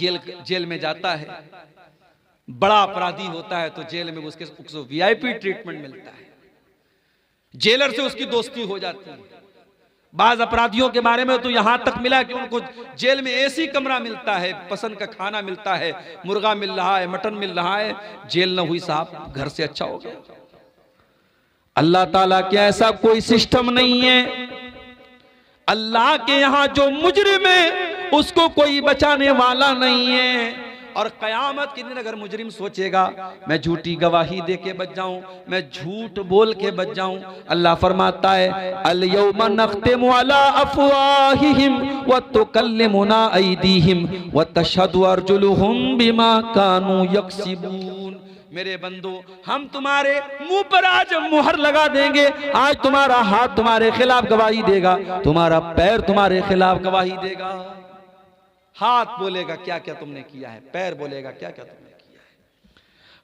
जेल में जाता है, बड़ा अपराधी होता है तो जेल में उसको VIP ट्रीटमेंट मिलता है, जेलर से उसकी दोस्ती हो जाती है। बाज अपराधियों के बारे में तो यहां तक मिला कि उनको जेल में एसी कमरा मिलता है, पसंद का खाना मिलता है, मुर्गा मिल रहा है, मटन मिल रहा है, जेल न हुई साहब, घर से अच्छा हो गया। अल्लाह ताला के ऐसा कोई सिस्टम नहीं है। अल्लाह के यहां जो मुजरिम है उसको कोई बचाने वाला नहीं है। और कयामत के दिन अगर मुजरिम सोचेगा मैं झूठी गवाही दे के बच जाऊं, मैं झूठ बोल के बच जाऊं, अल्लाह फरमाता है अल यौमा नख्तिमु अला अफवाहिहिम व तुकल्लिमुना अयदीहिम व तशहदु अर्जुलुहुम बिमा कानू यक्सिबून। मेरे बंदो, हम तुम्हारे मुंह पर आज मुहर लगा देंगे। आज तुम्हारा हाथ तुम्हारे खिलाफ गवाही देगा, तुम्हारा पैर तुम्हारे खिलाफ गवाही देगा। हाथ बोलेगा क्या क्या तुमने किया है, पैर बोलेगा क्या क्या तुमने किया है।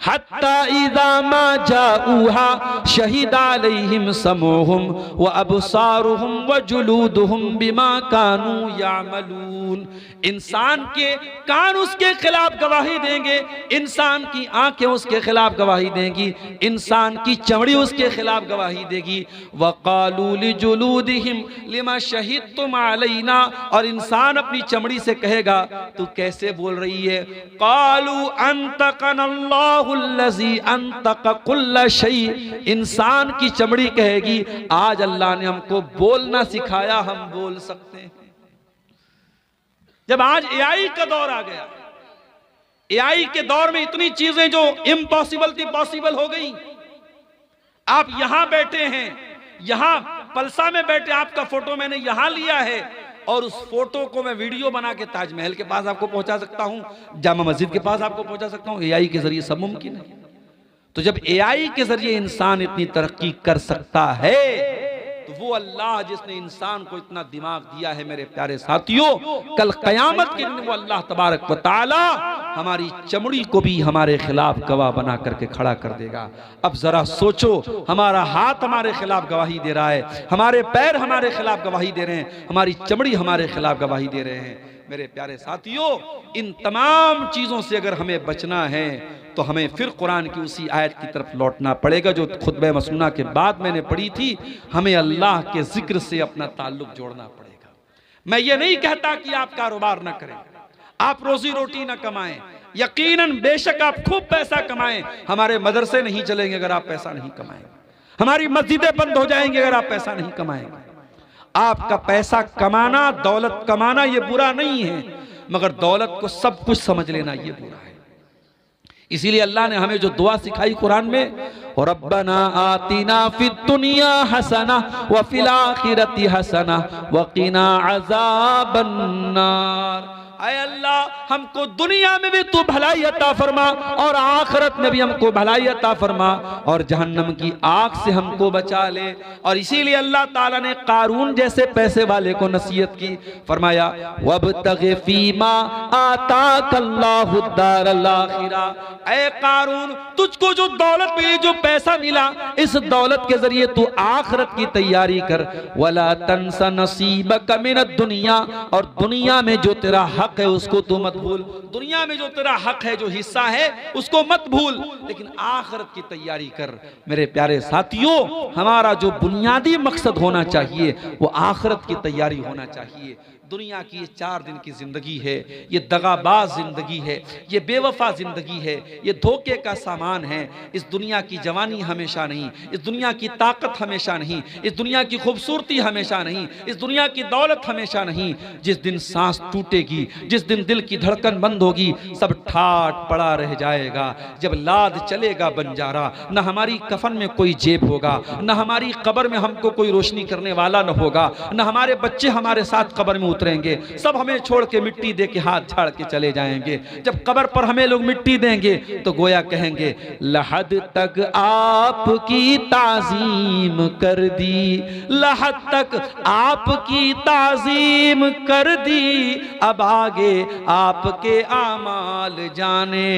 हत्ता इज़ा मा जाऊहा शहीद अलैहिम समूहुम व अबसारुहुम व जुलूदुहुम बिमा कानू यामलून। इंसान के कान उसके खिलाफ गवाही देंगे, इंसान की आंखें उसके खिलाफ गवाही देंगी, इंसान की चमड़ी उसके खिलाफ गवाही देगी। वक़ालू लिजुलूदिहिम लिमा शहीदतुम अलैना, और इंसान अपनी चमड़ी से कहेगा तू कैसे बोल रही है। क़ालू अंतक़नल्लाहुल्लज़ी अंतक़ कुल्ल शै, इंसान की चमड़ी कहेगी आज अल्लाह ने हमको बोलना सिखाया, हम बोल सकते हैं। जब आज एआई का दौर आ गया, एआई के दौर में इतनी चीजें जो इम्पॉसिबल थी पॉसिबल हो गई। आप यहां बैठे हैं, यहां पलसा में बैठे, आपका फोटो मैंने यहां लिया है और उस फोटो को मैं वीडियो बना के ताजमहल के पास आपको पहुंचा सकता हूं, जामा मस्जिद के पास आपको पहुंचा सकता हूं। एआई के जरिए सब मुमकिन है। तो जब एआई के जरिए इंसान इतनी तरक्की कर सकता है तो वो अल्लाह जिसने इंसान को इतना दिमाग दिया है, मेरे प्यारे साथियों, कल कयामत के दिन वो अल्लाह तबारक व तआला हमारी चमड़ी को भी हमारे खिलाफ गवाह बना करके खड़ा कर देगा। अब जरा सोचो, हमारा हाथ हमारे खिलाफ गवाही दे रहा है, हमारे पैर हमारे खिलाफ गवाही दे रहे हैं, हमारी चमड़ी हमारे खिलाफ गवाही दे रहे हैं। मेरे प्यारे साथियों, इन तमाम चीजों से अगर हमें बचना है तो हमें फिर कुरान की उसी आयत की तरफ लौटना पड़ेगा जो खुतबे मसनूना के बाद मैंने पढ़ी थी। हमें अल्लाह के जिक्र से अपना ताल्लुक जोड़ना पड़ेगा। मैं ये नहीं कहता कि आप कारोबार ना करें, आप रोजी रोटी ना कमाएं, यकीनन बेशक आप खूब पैसा कमाएं, हमारे मदरसे नहीं चलेंगे अगर आप पैसा नहीं कमाएंगे, हमारी मस्जिदें बंद हो जाएंगी अगर आप पैसा नहीं कमाएंगे। आपका पैसा कमाना, दौलत कमाना ये बुरा नहीं है, मगर दौलत को सब कुछ समझ लेना ये बुरा है। इसीलिए अल्लाह ने हमें जो दुआ सिखाई कुरान में, रब्बना आतिना फिद दुनिया हसना व फिल आखिरति हसना व क़िना अज़ाबन नार। ऐ अल्लाह, हमको दुनिया में भी तू भलाई अता फरमा और आखिरत में भी हमको भलाई अता फरमा और जहन्नम की आग से हमको बचा ले। और इसीलिए अल्लाह ताला ने कारून जैसे पैसे वाले को नसीहत की, फरमाया वब्तग़ि फ़ीमा आताकल्लाहु दारल आखिरा। ऐ कारून, तुझको जो दौलत मिली, जो पैसा मिला, इस दौलत के जरिए तू आखिरत की तैयारी कर। वला तंसा नसीबक मिनद दुनिया, और दुनिया में जो तेरा हक है उसको तू मत भूल। दुनिया में जो तेरा हक है, जो हिस्सा है, उसको मत भूल, लेकिन आखिरत की तैयारी कर। मेरे प्यारे साथियों, हमारा जो बुनियादी मकसद होना चाहिए वो आखिरत की तैयारी होना चाहिए। दुनिया की ये 4 दिन की जिंदगी है, ये दगाबाज जिंदगी है, ये बेवफा जिंदगी है, ये धोखे का सामान है। इस दुनिया की जवानी हमेशा नहीं, इस दुनिया की ताकत हमेशा नहीं, इस दुनिया की खूबसूरती हमेशा नहीं, इस दुनिया की दौलत हमेशा नहीं। जिस दिन सांस टूटेगी, जिस दिन दिल की धड़कन बंद होगी, सब ठाट पड़ा रह जाएगा। जब लाद चलेगा बंजारा, न हमारी कफन में कोई जेब होगा, न हमारी कब्र में हमको कोई रोशनी करने वाला न होगा, न हमारे बच्चे हमारे साथ कब्र में उतरेंगे। सब हमें छोड़ के मिट्टी दे के हाथ झाड़ के चले जाएंगे। जब कब्र पर हमें लोग मिट्टी देंगे तो गोया कहेंगे लहद तक आपकी ताजीम कर दी, लहद तक आपकी ताजीम कर दी, अब आगे आपके आमाल जाने।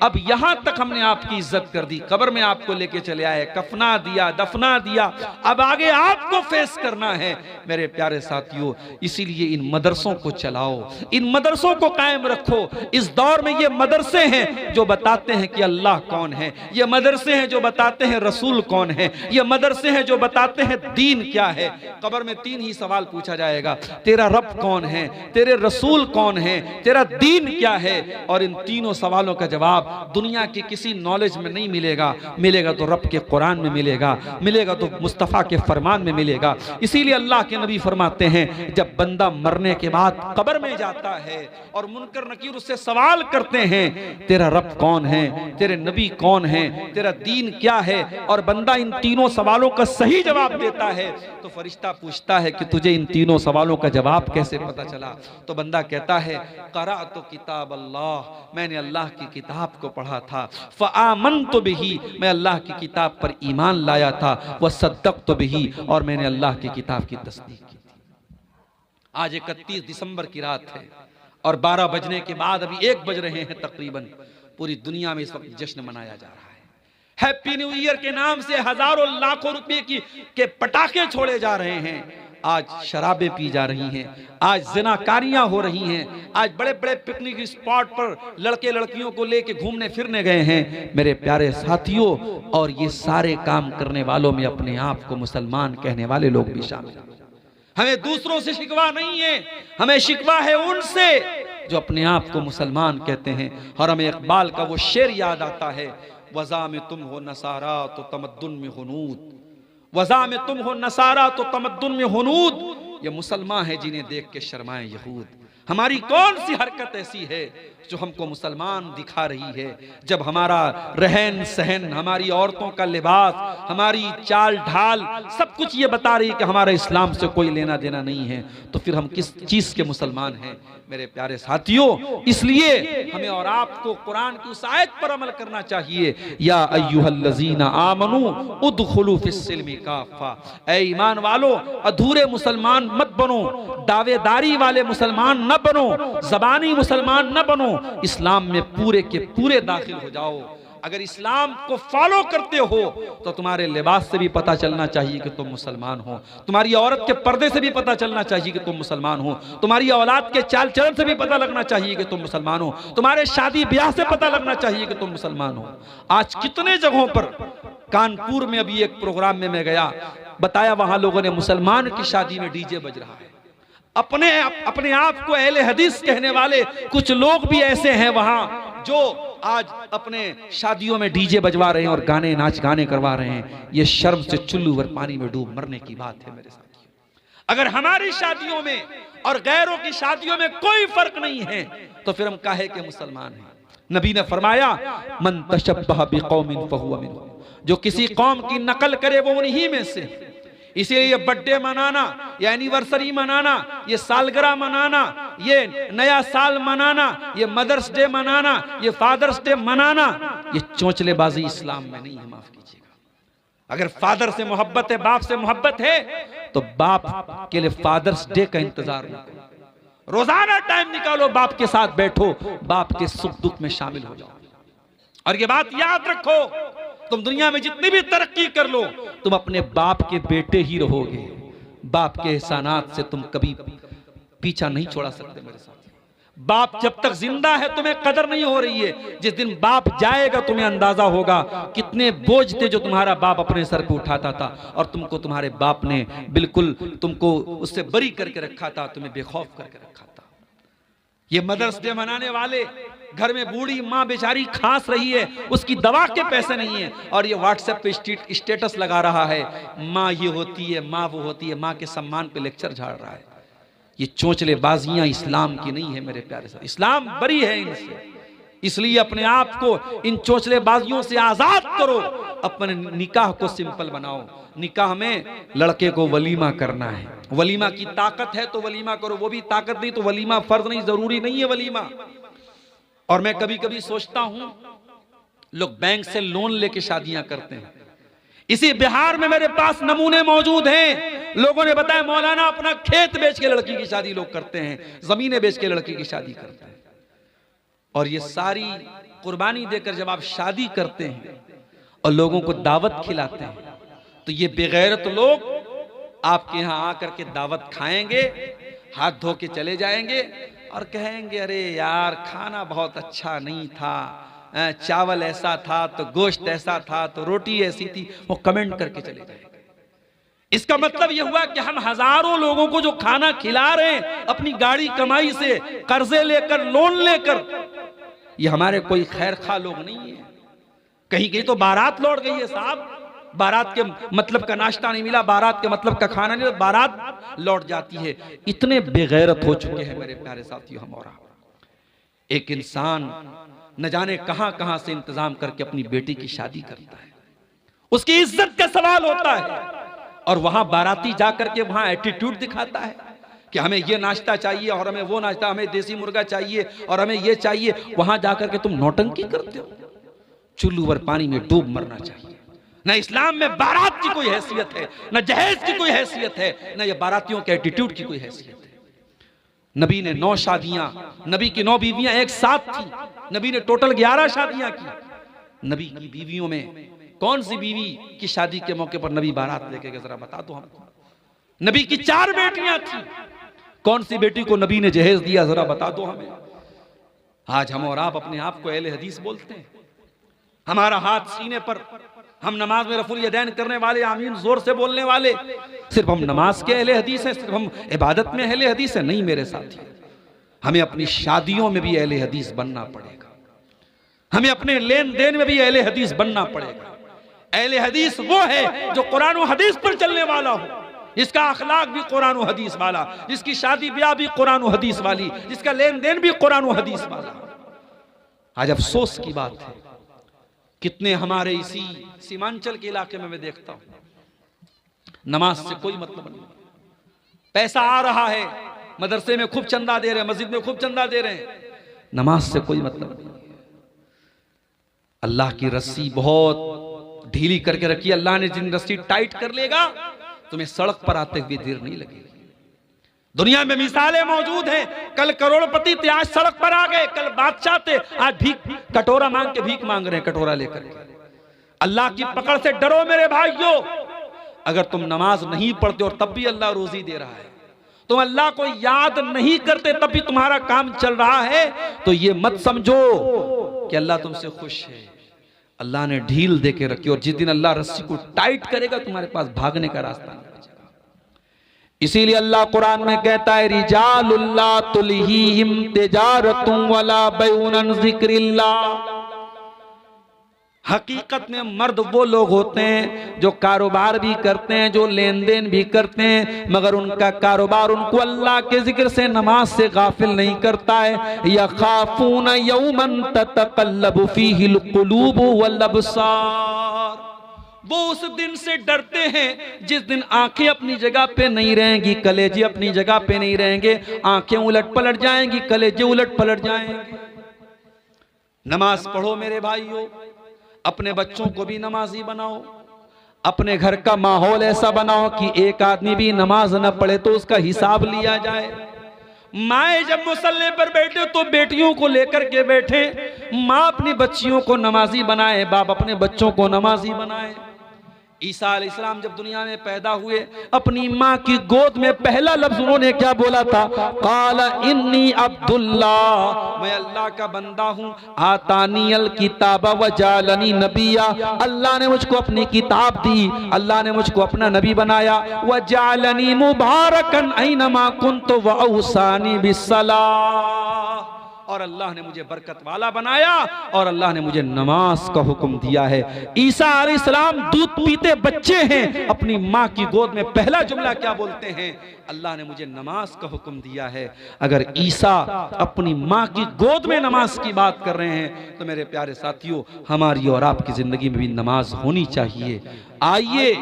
अब यहां तक हमने आपकी इज्जत कर दी, कब्र में आपको लेके चले आए, कफना दिया, दफना दिया, अब आगे आपको फेस करना है। मेरे प्यारे साथियों, इसीलिए इन मदरसों को चलाओ, इन मदरसों को कायम रखो। इस दौर में ये मदरसे हैं जो बताते हैं कि अल्लाह कौन है, ये मदरसे हैं जो बताते हैं रसूल कौन है, ये मदरसे हैं जो बताते हैं दीन क्या है। कब्र में 3 ही सवाल पूछा जाएगा, तेरा रब कौन है, तेरे रसूल कौन है, तेरा दीन क्या है। और इन तीनों सवालों का जवाब दुनिया के किसी नॉलेज में नहीं मिलेगा, मिलेगा तो रब के कुरान में मिलेगा, मिलेगा तो मुस्तफ़ा के फरमान में मिलेगा। इसीलिए अल्लाह के नबी फरमाते हैं, जब बंदा मरने के बाद कब्र में जाता है और मुनकर नकीर उससे सवाल करते हैं, तेरा रब कौन है, तेरे नबी कौन है, तेरा दीन क्या है, और बंदा इन तीनों सवालों का सही जवाब देता है, तो फरिश्ता पूछता है कि तुझे इन तीनों सवालों का जवाब कैसे पता चला। तो बंदा कहता है, क़राअतु किताब अल्लाह, मैंने अल्लाह की किताब को पढ़ा था, फ़आमनतु बिही, मैं अल्लाह की किताब पर ईमान लाया था, वसद्दक़तु बिही, और मैंने अल्लाह की किताब की तस्दीक की। आज 31 दिसंबर की रात है और 12 बजने के बाद अभी 1 बज रहे हैं तकरीबन। पूरी दुनिया में इस वक्त जश्न मनाया जा रहा है। हैप्पी न्यू ईयर के नाम से हजारों लाखों रुपए के पटाखे छोड़े जा रहे हैं। आज शराबें पी जा रही हैं, आज जिनाकारियां हो रही हैं, आज बड़े बड़े पिकनिक स्पॉट पर लड़के लड़कियों को लेके घूमने फिरने गए हैं मेरे प्यारे साथियों। और ये सारे काम करने वालों में अपने आप को मुसलमान कहने वाले लोग भी शामिल हैं। हमें दूसरों से शिकवा नहीं है, हमें शिकवा है उनसे जो अपने आप को मुसलमान कहते हैं। और हमें इकबाल का वो शेर याद आता है, वज़ा में तुम हो नसारा तो तमद्दुन में हुनूद, वज़ा में तुम हो नसारा तो तमद्दुन में हुनूद। ये मुसलमान है जिन्हें देख के शर्माए यहूद। हमारी कौन सी हरकत ऐसी है जो हमको मुसलमान दिखा रही है, जब हमारा रहन सहन, हमारी औरतों का लिबास, हमारी चाल ढाल सब कुछ ये बता रही है कि हमारा इस्लाम से कोई लेना देना नहीं है, तो फिर हम किस चीज के मुसलमान हैं मेरे प्यारे साथियों। इसलिए हमें और आपको कुरान की उस आयत पर अमल करना चाहिए, या अय्युहल्लज़ीना आमनू उदखुलू फिस्सिल्मि काफ़ा, ऐ ईमान वालो अधूरे मुसलमान मत बनो, दावेदारी वाले मुसलमान न बनो, ज़बानी मुसलमान न बनो, इस्लाम में पूरे के पूरे दाखिल हो जाओ। अगर इस्लाम को फॉलो करते हो तो तुम्हारे लिबास से भी पता चलना चाहिए कि तुम मुसलमान हो, तुम्हारी औरत के पर्दे से भी पता चलना चाहिए कि तुम मुसलमान हो, तुम्हारी औलाद के चाल चलन से भी पता लगना चाहिए कि तुम मुसलमान हो, तुम्हारे शादी ब्याह से पता लगना चाहिए कि तुम मुसलमान हो। आज कितने जगहों पर, कानपुर में अभी एक प्रोग्राम में मैं गया, बताया वहां लोगों ने मुसलमान की शादी में डीजे बज रहा है। अपने आप को अहले हदीस कहने वाले कुछ लोग भी ऐसे हैं वहां जो आज अपने शादियों में डीजे बजवा रहे हैं और गाने नाच गाने करवा रहे हैं। ये शर्म से चुल्लू भर पानी में डूब मरने की बात है मेरे साथियों। अगर हमारी शादियों में और गैरों की शादियों में कोई फर्क नहीं है तो फिर हम काहे के मुसलमान हैं। नबी ने फरमाया, मन तशब्बह बिकौमिन फहुवा मिनहुम, जो किसी कौम की नकल करे वो उन्हीं में से। इसीलिए ये बर्थडे मनाना, ये एनिवर्सरी मनाना, ये सालगिरह मनाना, ये नया साल मनाना, ये मदर्स डे मनाना, ये फादर्स डे मनाना, ये चोंचलेबाजी इस्लाम में नहीं है, माफ कीजिएगा। अगर फादर से मोहब्बत है, बाप से मोहब्बत है, तो बाप के लिए फादर्स डे का इंतजार न करो, रोजाना टाइम निकालो, बाप के साथ बैठो, बाप के सुख दुख में शामिल हो जाओ। और ये बात याद रखो, तुम दुनिया में जितनी भी तरक्की कर लो, तुम अपने बाप के बेटे ही रहोगे। बाप के एहसानात से तुम कभी पीछा नहीं छोड़ा सकते मेरे साथ। बाप जब तक जिंदा है तुम्हें कदर नहीं हो रही है, जिस दिन बाप जाएगा तुम्हें अंदाजा होगा कितने बोझ थे जो तुम्हारा बाप अपने सर पे उठाता था और तुमको तुम्हारे बाप ने बिल्कुल तुमको उससे बरी करके रखा था, तुम्हें बेखौफ करके रखा था। ये मदर्स डे मनाने वाले, घर में बूढ़ी माँ बेचारी खांस रही है, उसकी दवा के पैसे नहीं है, और ये व्हाट्सएप पे स्टेटस लगा रहा है, माँ ये होती है, माँ वो होती है, माँ के सम्मान पे लेक्चर झाड़ रहा है। ये चोंचलेबाजियां इस्लाम की नहीं है मेरे प्यारे साथ, इस्लाम बरी है इनसे। इसलिए अपने आप को इन चोंचलेबाजियों से आजाद करो, अपने निकाह को सिंपल बनाओ। निकाह में लड़के को वलीमा करना है, वलीमा की ताकत है तो वलीमा करो, वो भी ताकत नहीं तो वलीमा फर्ज नहीं, जरूरी नहीं है वलीमा। और मैं कभी कभी सोचता हूं, लोग बैंक से लोन लेके शादियां करते हैं। इसी बिहार में मेरे पास नमूने मौजूद हैं, लोगों ने बताया मौलाना अपना खेत बेच के लड़की की शादी लोग करते हैं, जमीनें बेच के लड़की की शादी करते हैं। और ये सारी कुर्बानी देकर जब आप शादी करते हैं और लोगों को दावत खिलाते हैं, तो ये बेगैरत लोग आपके यहां आकर के दावत खाएंगे, हाथ धो के चले जाएंगे और कहेंगे अरे यार खाना बहुत अच्छा नहीं था, चावल ऐसा था तो गोश्त ऐसा था तो रोटी ऐसी थी, वो कमेंट करके चले जाएंगे। इसका मतलब यह हुआ कि हम हजारों लोगों को जो खाना खिला रहे हैं अपनी गाड़ी कमाई से, कर्जे लेकर, लोन लेकर, ये हमारे कोई खैर खा लोग नहीं है। कहीं कहीं तो बारात लौट गई है साहब, बारात के मतलब का नाश्ता नहीं मिला, बारात के मतलब का खाना नहीं, बारात लौट जाती है। इतने बेगैरत हो चुके हैं मेरे प्यारे साथियों हम और आप। एक इंसान न जाने कहां कहां से इंतजाम करके अपनी बेटी की शादी करता है, उसकी इज्जत का सवाल होता है, और वहां बाराती जाकर के वहां एटीट्यूड दिखाता है कि हमें ये नाश्ता चाहिए और हमें वो नाश्ता, हमें देसी मुर्गा चाहिए और हमें ये चाहिए। वहां जाकर के तुम नौटंकी करते हो। चुल्लू भर पानी में डूब मरना चाहिए। न इस्लाम में बारात की कोई हैसियत है, न जहेज की कोई हैसियत है, न ये बारातियों के एटीट्यूड की कोई हैसियत है। नबी ने 9 शादियां, नबी की 9 बीवियां एक साथ थी। नबी ने टोटल 11 शादियां की। नबी की बीवियों में कौन सी बीवी की शादी के मौके पर नबी बारात लेके गए, जरा बता दो हमको। नबी की 4 बेटियां थी, कौन सी बेटी को नबी ने जहेज दिया, जरा बता दो हमें। आज हम और आप अपने आप को अहले हदीस बोलते हैं, हमारा हाथ सीने पर, हम नमाज में रफुल यदैन करने वाले, आमीन जोर से बोलने वाले, सिर्फ हम नमाज के अहले हदीस हैं, सिर्फ हम इबादत में अहले हदीस हैं? नहीं मेरे साथी, हमें अपनी शादियों में भी अहले हदीस बनना पड़ेगा, हमें अपने लेन देन में भी अहले हदीस बनना पड़ेगा। अहले हदीस वो है जो कुरान और हदीस पर चलने वाला हो, जिसका अखलाक भी कुरान और हदीस वाला, जिसकी शादी ब्याह भी कुरान और हदीस वाली, जिसका लेन देन भी कुरान और हदीस वाला। आज अफसोस की बात है, कितने हमारे इसी सीमांचल के इलाके में मैं देखता हूं नमाज से कोई मतलब नहीं। पैसा आ रहा है, मदरसे में खूब चंदा दे रहे हैं, मस्जिद में खूब चंदा दे रहे हैं, नमाज से कोई मतलब नहीं। अल्लाह की रस्सी बहुत ढीली करके रखी, अल्लाह ने जिन रस्सी टाइट कर लेगा तुम्हें सड़क पर आते हुए देर नहीं लगेगी। दुनिया में मिसालें मौजूद हैं, कल करोड़पति थे आज सड़क पर आ गए, कल बादशाह थे आज भीख कटोरा मांग के भीख मांग रहे हैं, कटोरा लेकर के। अल्लाह की पकड़ से डरो मेरे भाइयों। अगर तुम नमाज नहीं पढ़ते और तब भी अल्लाह रोजी दे रहा है, तुम अल्लाह को याद नहीं करते तब भी तुम्हारा काम चल रहा है, तो ये मत समझो कि अल्लाह तुमसे खुश है। अल्लाह ने ढील दे के रखी, और जिस दिन अल्लाह रस्सी को टाइट करेगा तुम्हारे पास भागने का रास्ता नहीं बचेगा। इसीलिए अल्लाह कुरान में कहता है, रिजालुल्लाह तुलहीहिम तिजारतुम वला बैउन अन ज़िक्रिल्लाह। हकीकत में मर्द वो लोग होते हैं जो कारोबार भी करते हैं, जो लेन देन भी करते हैं, मगर उनका कारोबार उनको अल्लाह के जिक्र से, नमाज से गाफिल नहीं करता है। यखाफून यौमन ततक़ल्लबु फीहिल क़ुलूबु वल अब्सार। वो उस दिन से डरते हैं जिस दिन आंखें अपनी जगह पे नहीं रहेंगी, कलेजे अपनी जगह पे नहीं रहेंगे, आंखें उलट पलट जाएंगी, कलेजे उलट पलट जाएंगे। नमाज पढ़ो मेरे भाइयों, अपने बच्चों को भी नमाजी बनाओ, अपने घर का माहौल ऐसा बनाओ कि एक आदमी भी नमाज न पढ़े तो उसका हिसाब लिया जाए। माए जब मुसल्ले पर बैठे तो बेटियों को लेकर के बैठे, माँ अपनी बच्चियों को नमाजी बनाए, बाप अपने बच्चों को नमाजी बनाए। ईसा अलैहिस्सलाम जब दुनिया में पैदा हुए, अपनी माँ की गोद में पहला लफ्ज उन्होंने क्या बोला था? काला इन्नी अब्दुल्लाह, मैं अल्लाह का बंदा हूँ। आतानी अल किताबा व जालनी नबिया, अल्लाह ने मुझको अपनी किताब दी, अल्लाह ने मुझको अपना नबी बनाया। व जालनी मुबारकन ऐनमा कुन्तु व औसानी बिस्सलाह, और अल्लाह ने मुझे बरकत वाला बनाया और अल्लाह ने मुझे नमाज का हुक्म दिया है। ईसा अलैहिस्सलाम दूध पीते बच्चे हैं, अपनी माँ की गोद में पहला जुमला क्या बोलते हैं? अल्लाह ने मुझे नमाज का हुक्म दिया है। अगर ईसा अपनी माँ की गोद में नमाज की बात कर रहे हैं तो मेरे प्यारे साथियों, हमारी और आपकी जिंदगी में भी नमाज होनी चाहिए। आइए,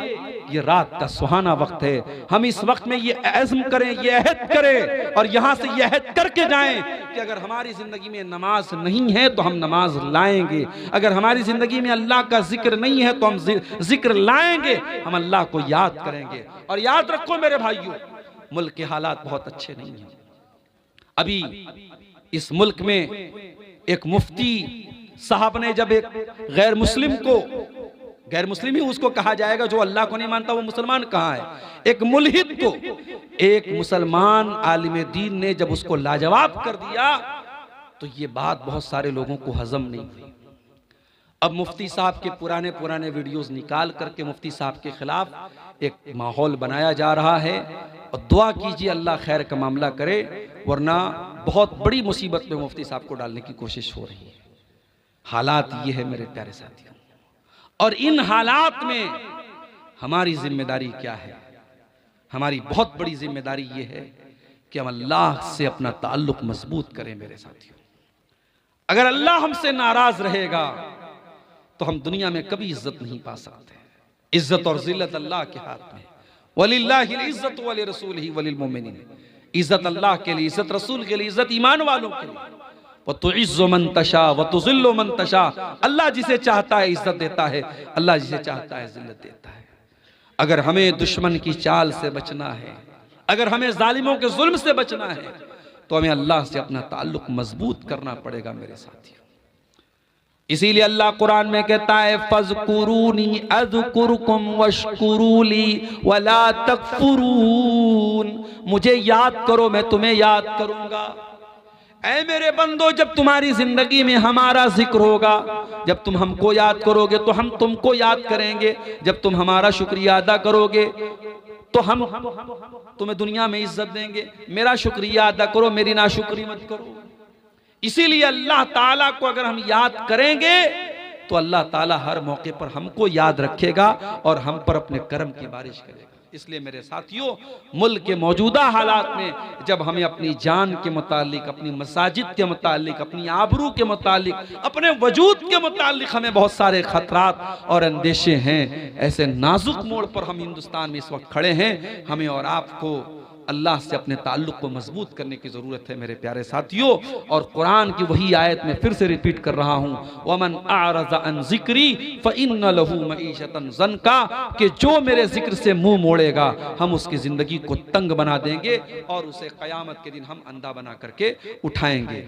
ये रात का सुहाना वक्त है, हम इस वक्त में ये अज़्म करें, ये अहद करें और यहाँ से ये अहद करके जाएं कि अगर हमारी जिंदगी में नमाज नहीं है तो हम नमाज लाएंगे, अगर हमारी जिंदगी में अल्लाह का जिक्र नहीं है तो हम जिक्र लाएंगे, हम अल्लाह को याद करेंगे। और याद रखो मेरे भाइयों, मुल्क के हालात बहुत अच्छे नहीं हैं। अभी इस मुल्क में एक मुफ्ती साहब ने जब एक गैर मुस्लिम को गैर मुस्लिम ही उसको कहा जाएगा। जो अल्लाह को नहीं मानता वो मुसलमान कहाँ है? एक मुल्हिद को एक मुसलमान आलिम दीन ने जब उसको लाजवाब कर दिया तो ये बात बहुत सारे लोगों को हजम नहीं हुई। अब मुफ्ती साहब के पुराने पुराने वीडियोस निकाल करके मुफ्ती साहब के खिलाफ एक माहौल बनाया जा रहा है, और दुआ कीजिए अल्लाह खैर का मामला करे, वरना बहुत बड़ी मुसीबत में मुफ्ती साहब को डालने की कोशिश हो रही है। हालात ये है मेरे प्यारे साथियों, और इन हालात में हमारी जिम्मेदारी क्या है? हमारी बहुत बड़ी जिम्मेदारी ये है कि हम अल्लाह से अपना ताल्लुक मजबूत करें मेरे साथियों। अगर अल्लाह हमसे नाराज रहेगा तो हम दुनिया में कभी इज्जत नहीं पा सकते। इज्जत और जिल्लत अल्लाह के हाथ में। वलिल्लाहिल इज्जतु वली रसूलिही वलिल मोमिनीन। इज्जत अल्लाह के लिए, इज्जत रसूल के लिए, इज्जत ईमान वालों के लिए। वतुइज्जु मन तशा वतुज़िल्लु मन तशा। अल्लाह जिसे चाहता है इज्जत देता है, अल्लाह जिसे चाहता है जिल्लत देता है। अगर हमें दुश्मन की चाल से बचना है, अगर हमें जालिमों के जुल्म से बचना है, तो हमें अल्लाह से अपना ताल्लुक मजबूत करना पड़ेगा मेरे साथियों। इसीलिए अल्लाह कुरान में कहता है फज़कुरूनी अज़कुरुकुम वश्कुरूली वला तकफुरून। मुझे याद करो मैं तुम्हें याद करूंगा। ऐ मेरे बंदो, जब तुम्हारी जिंदगी में हमारा जिक्र होगा, जब तुम हमको याद करोगे तो हम तुमको याद करेंगे। जब तुम हमारा शुक्रिया अदा करोगे तो हम तुम्हें दुनिया में इज्जत देंगे। मेरा शुक्रिया अदा करो, मेरी नाशुक्री मत करो। इसीलिए अल्लाह ताला को अगर हम याद करेंगे तो अल्लाह ताला हर मौके पर हमको याद रखेगा और हम पर अपने कर्म की बारिश करेगा। इसलिए मेरे साथियों, मुल्क के मौजूदा हालात में जब हमें अपनी जान के मुतालिक, अपनी मसाजिद के मुतालिक, अपनी आबरू के मुतालिक, अपने वजूद के मुतालिक हमें बहुत सारे खतरात और अंदेशे हैं, ऐसे नाजुक मोड़ पर हम हिंदुस्तान में इस वक्त खड़े हैं। हमें और आपको अल्लाह से अपने ताल्लुक को मजबूत करने की ज़रूरत है मेरे प्यारे साथियों। और कुरान की वही आयत में फिर से रिपीट कर रहा हूँ, वमन अअरज़ अन ज़िक्री फ़इन्न लहू मईशतन ज़न्का, कि जो मेरे जिक्र से मुंह मोड़ेगा हम उसकी ज़िंदगी को तंग बना देंगे और उसे क़यामत के दिन हम अंधा बना करके उठाएंगे।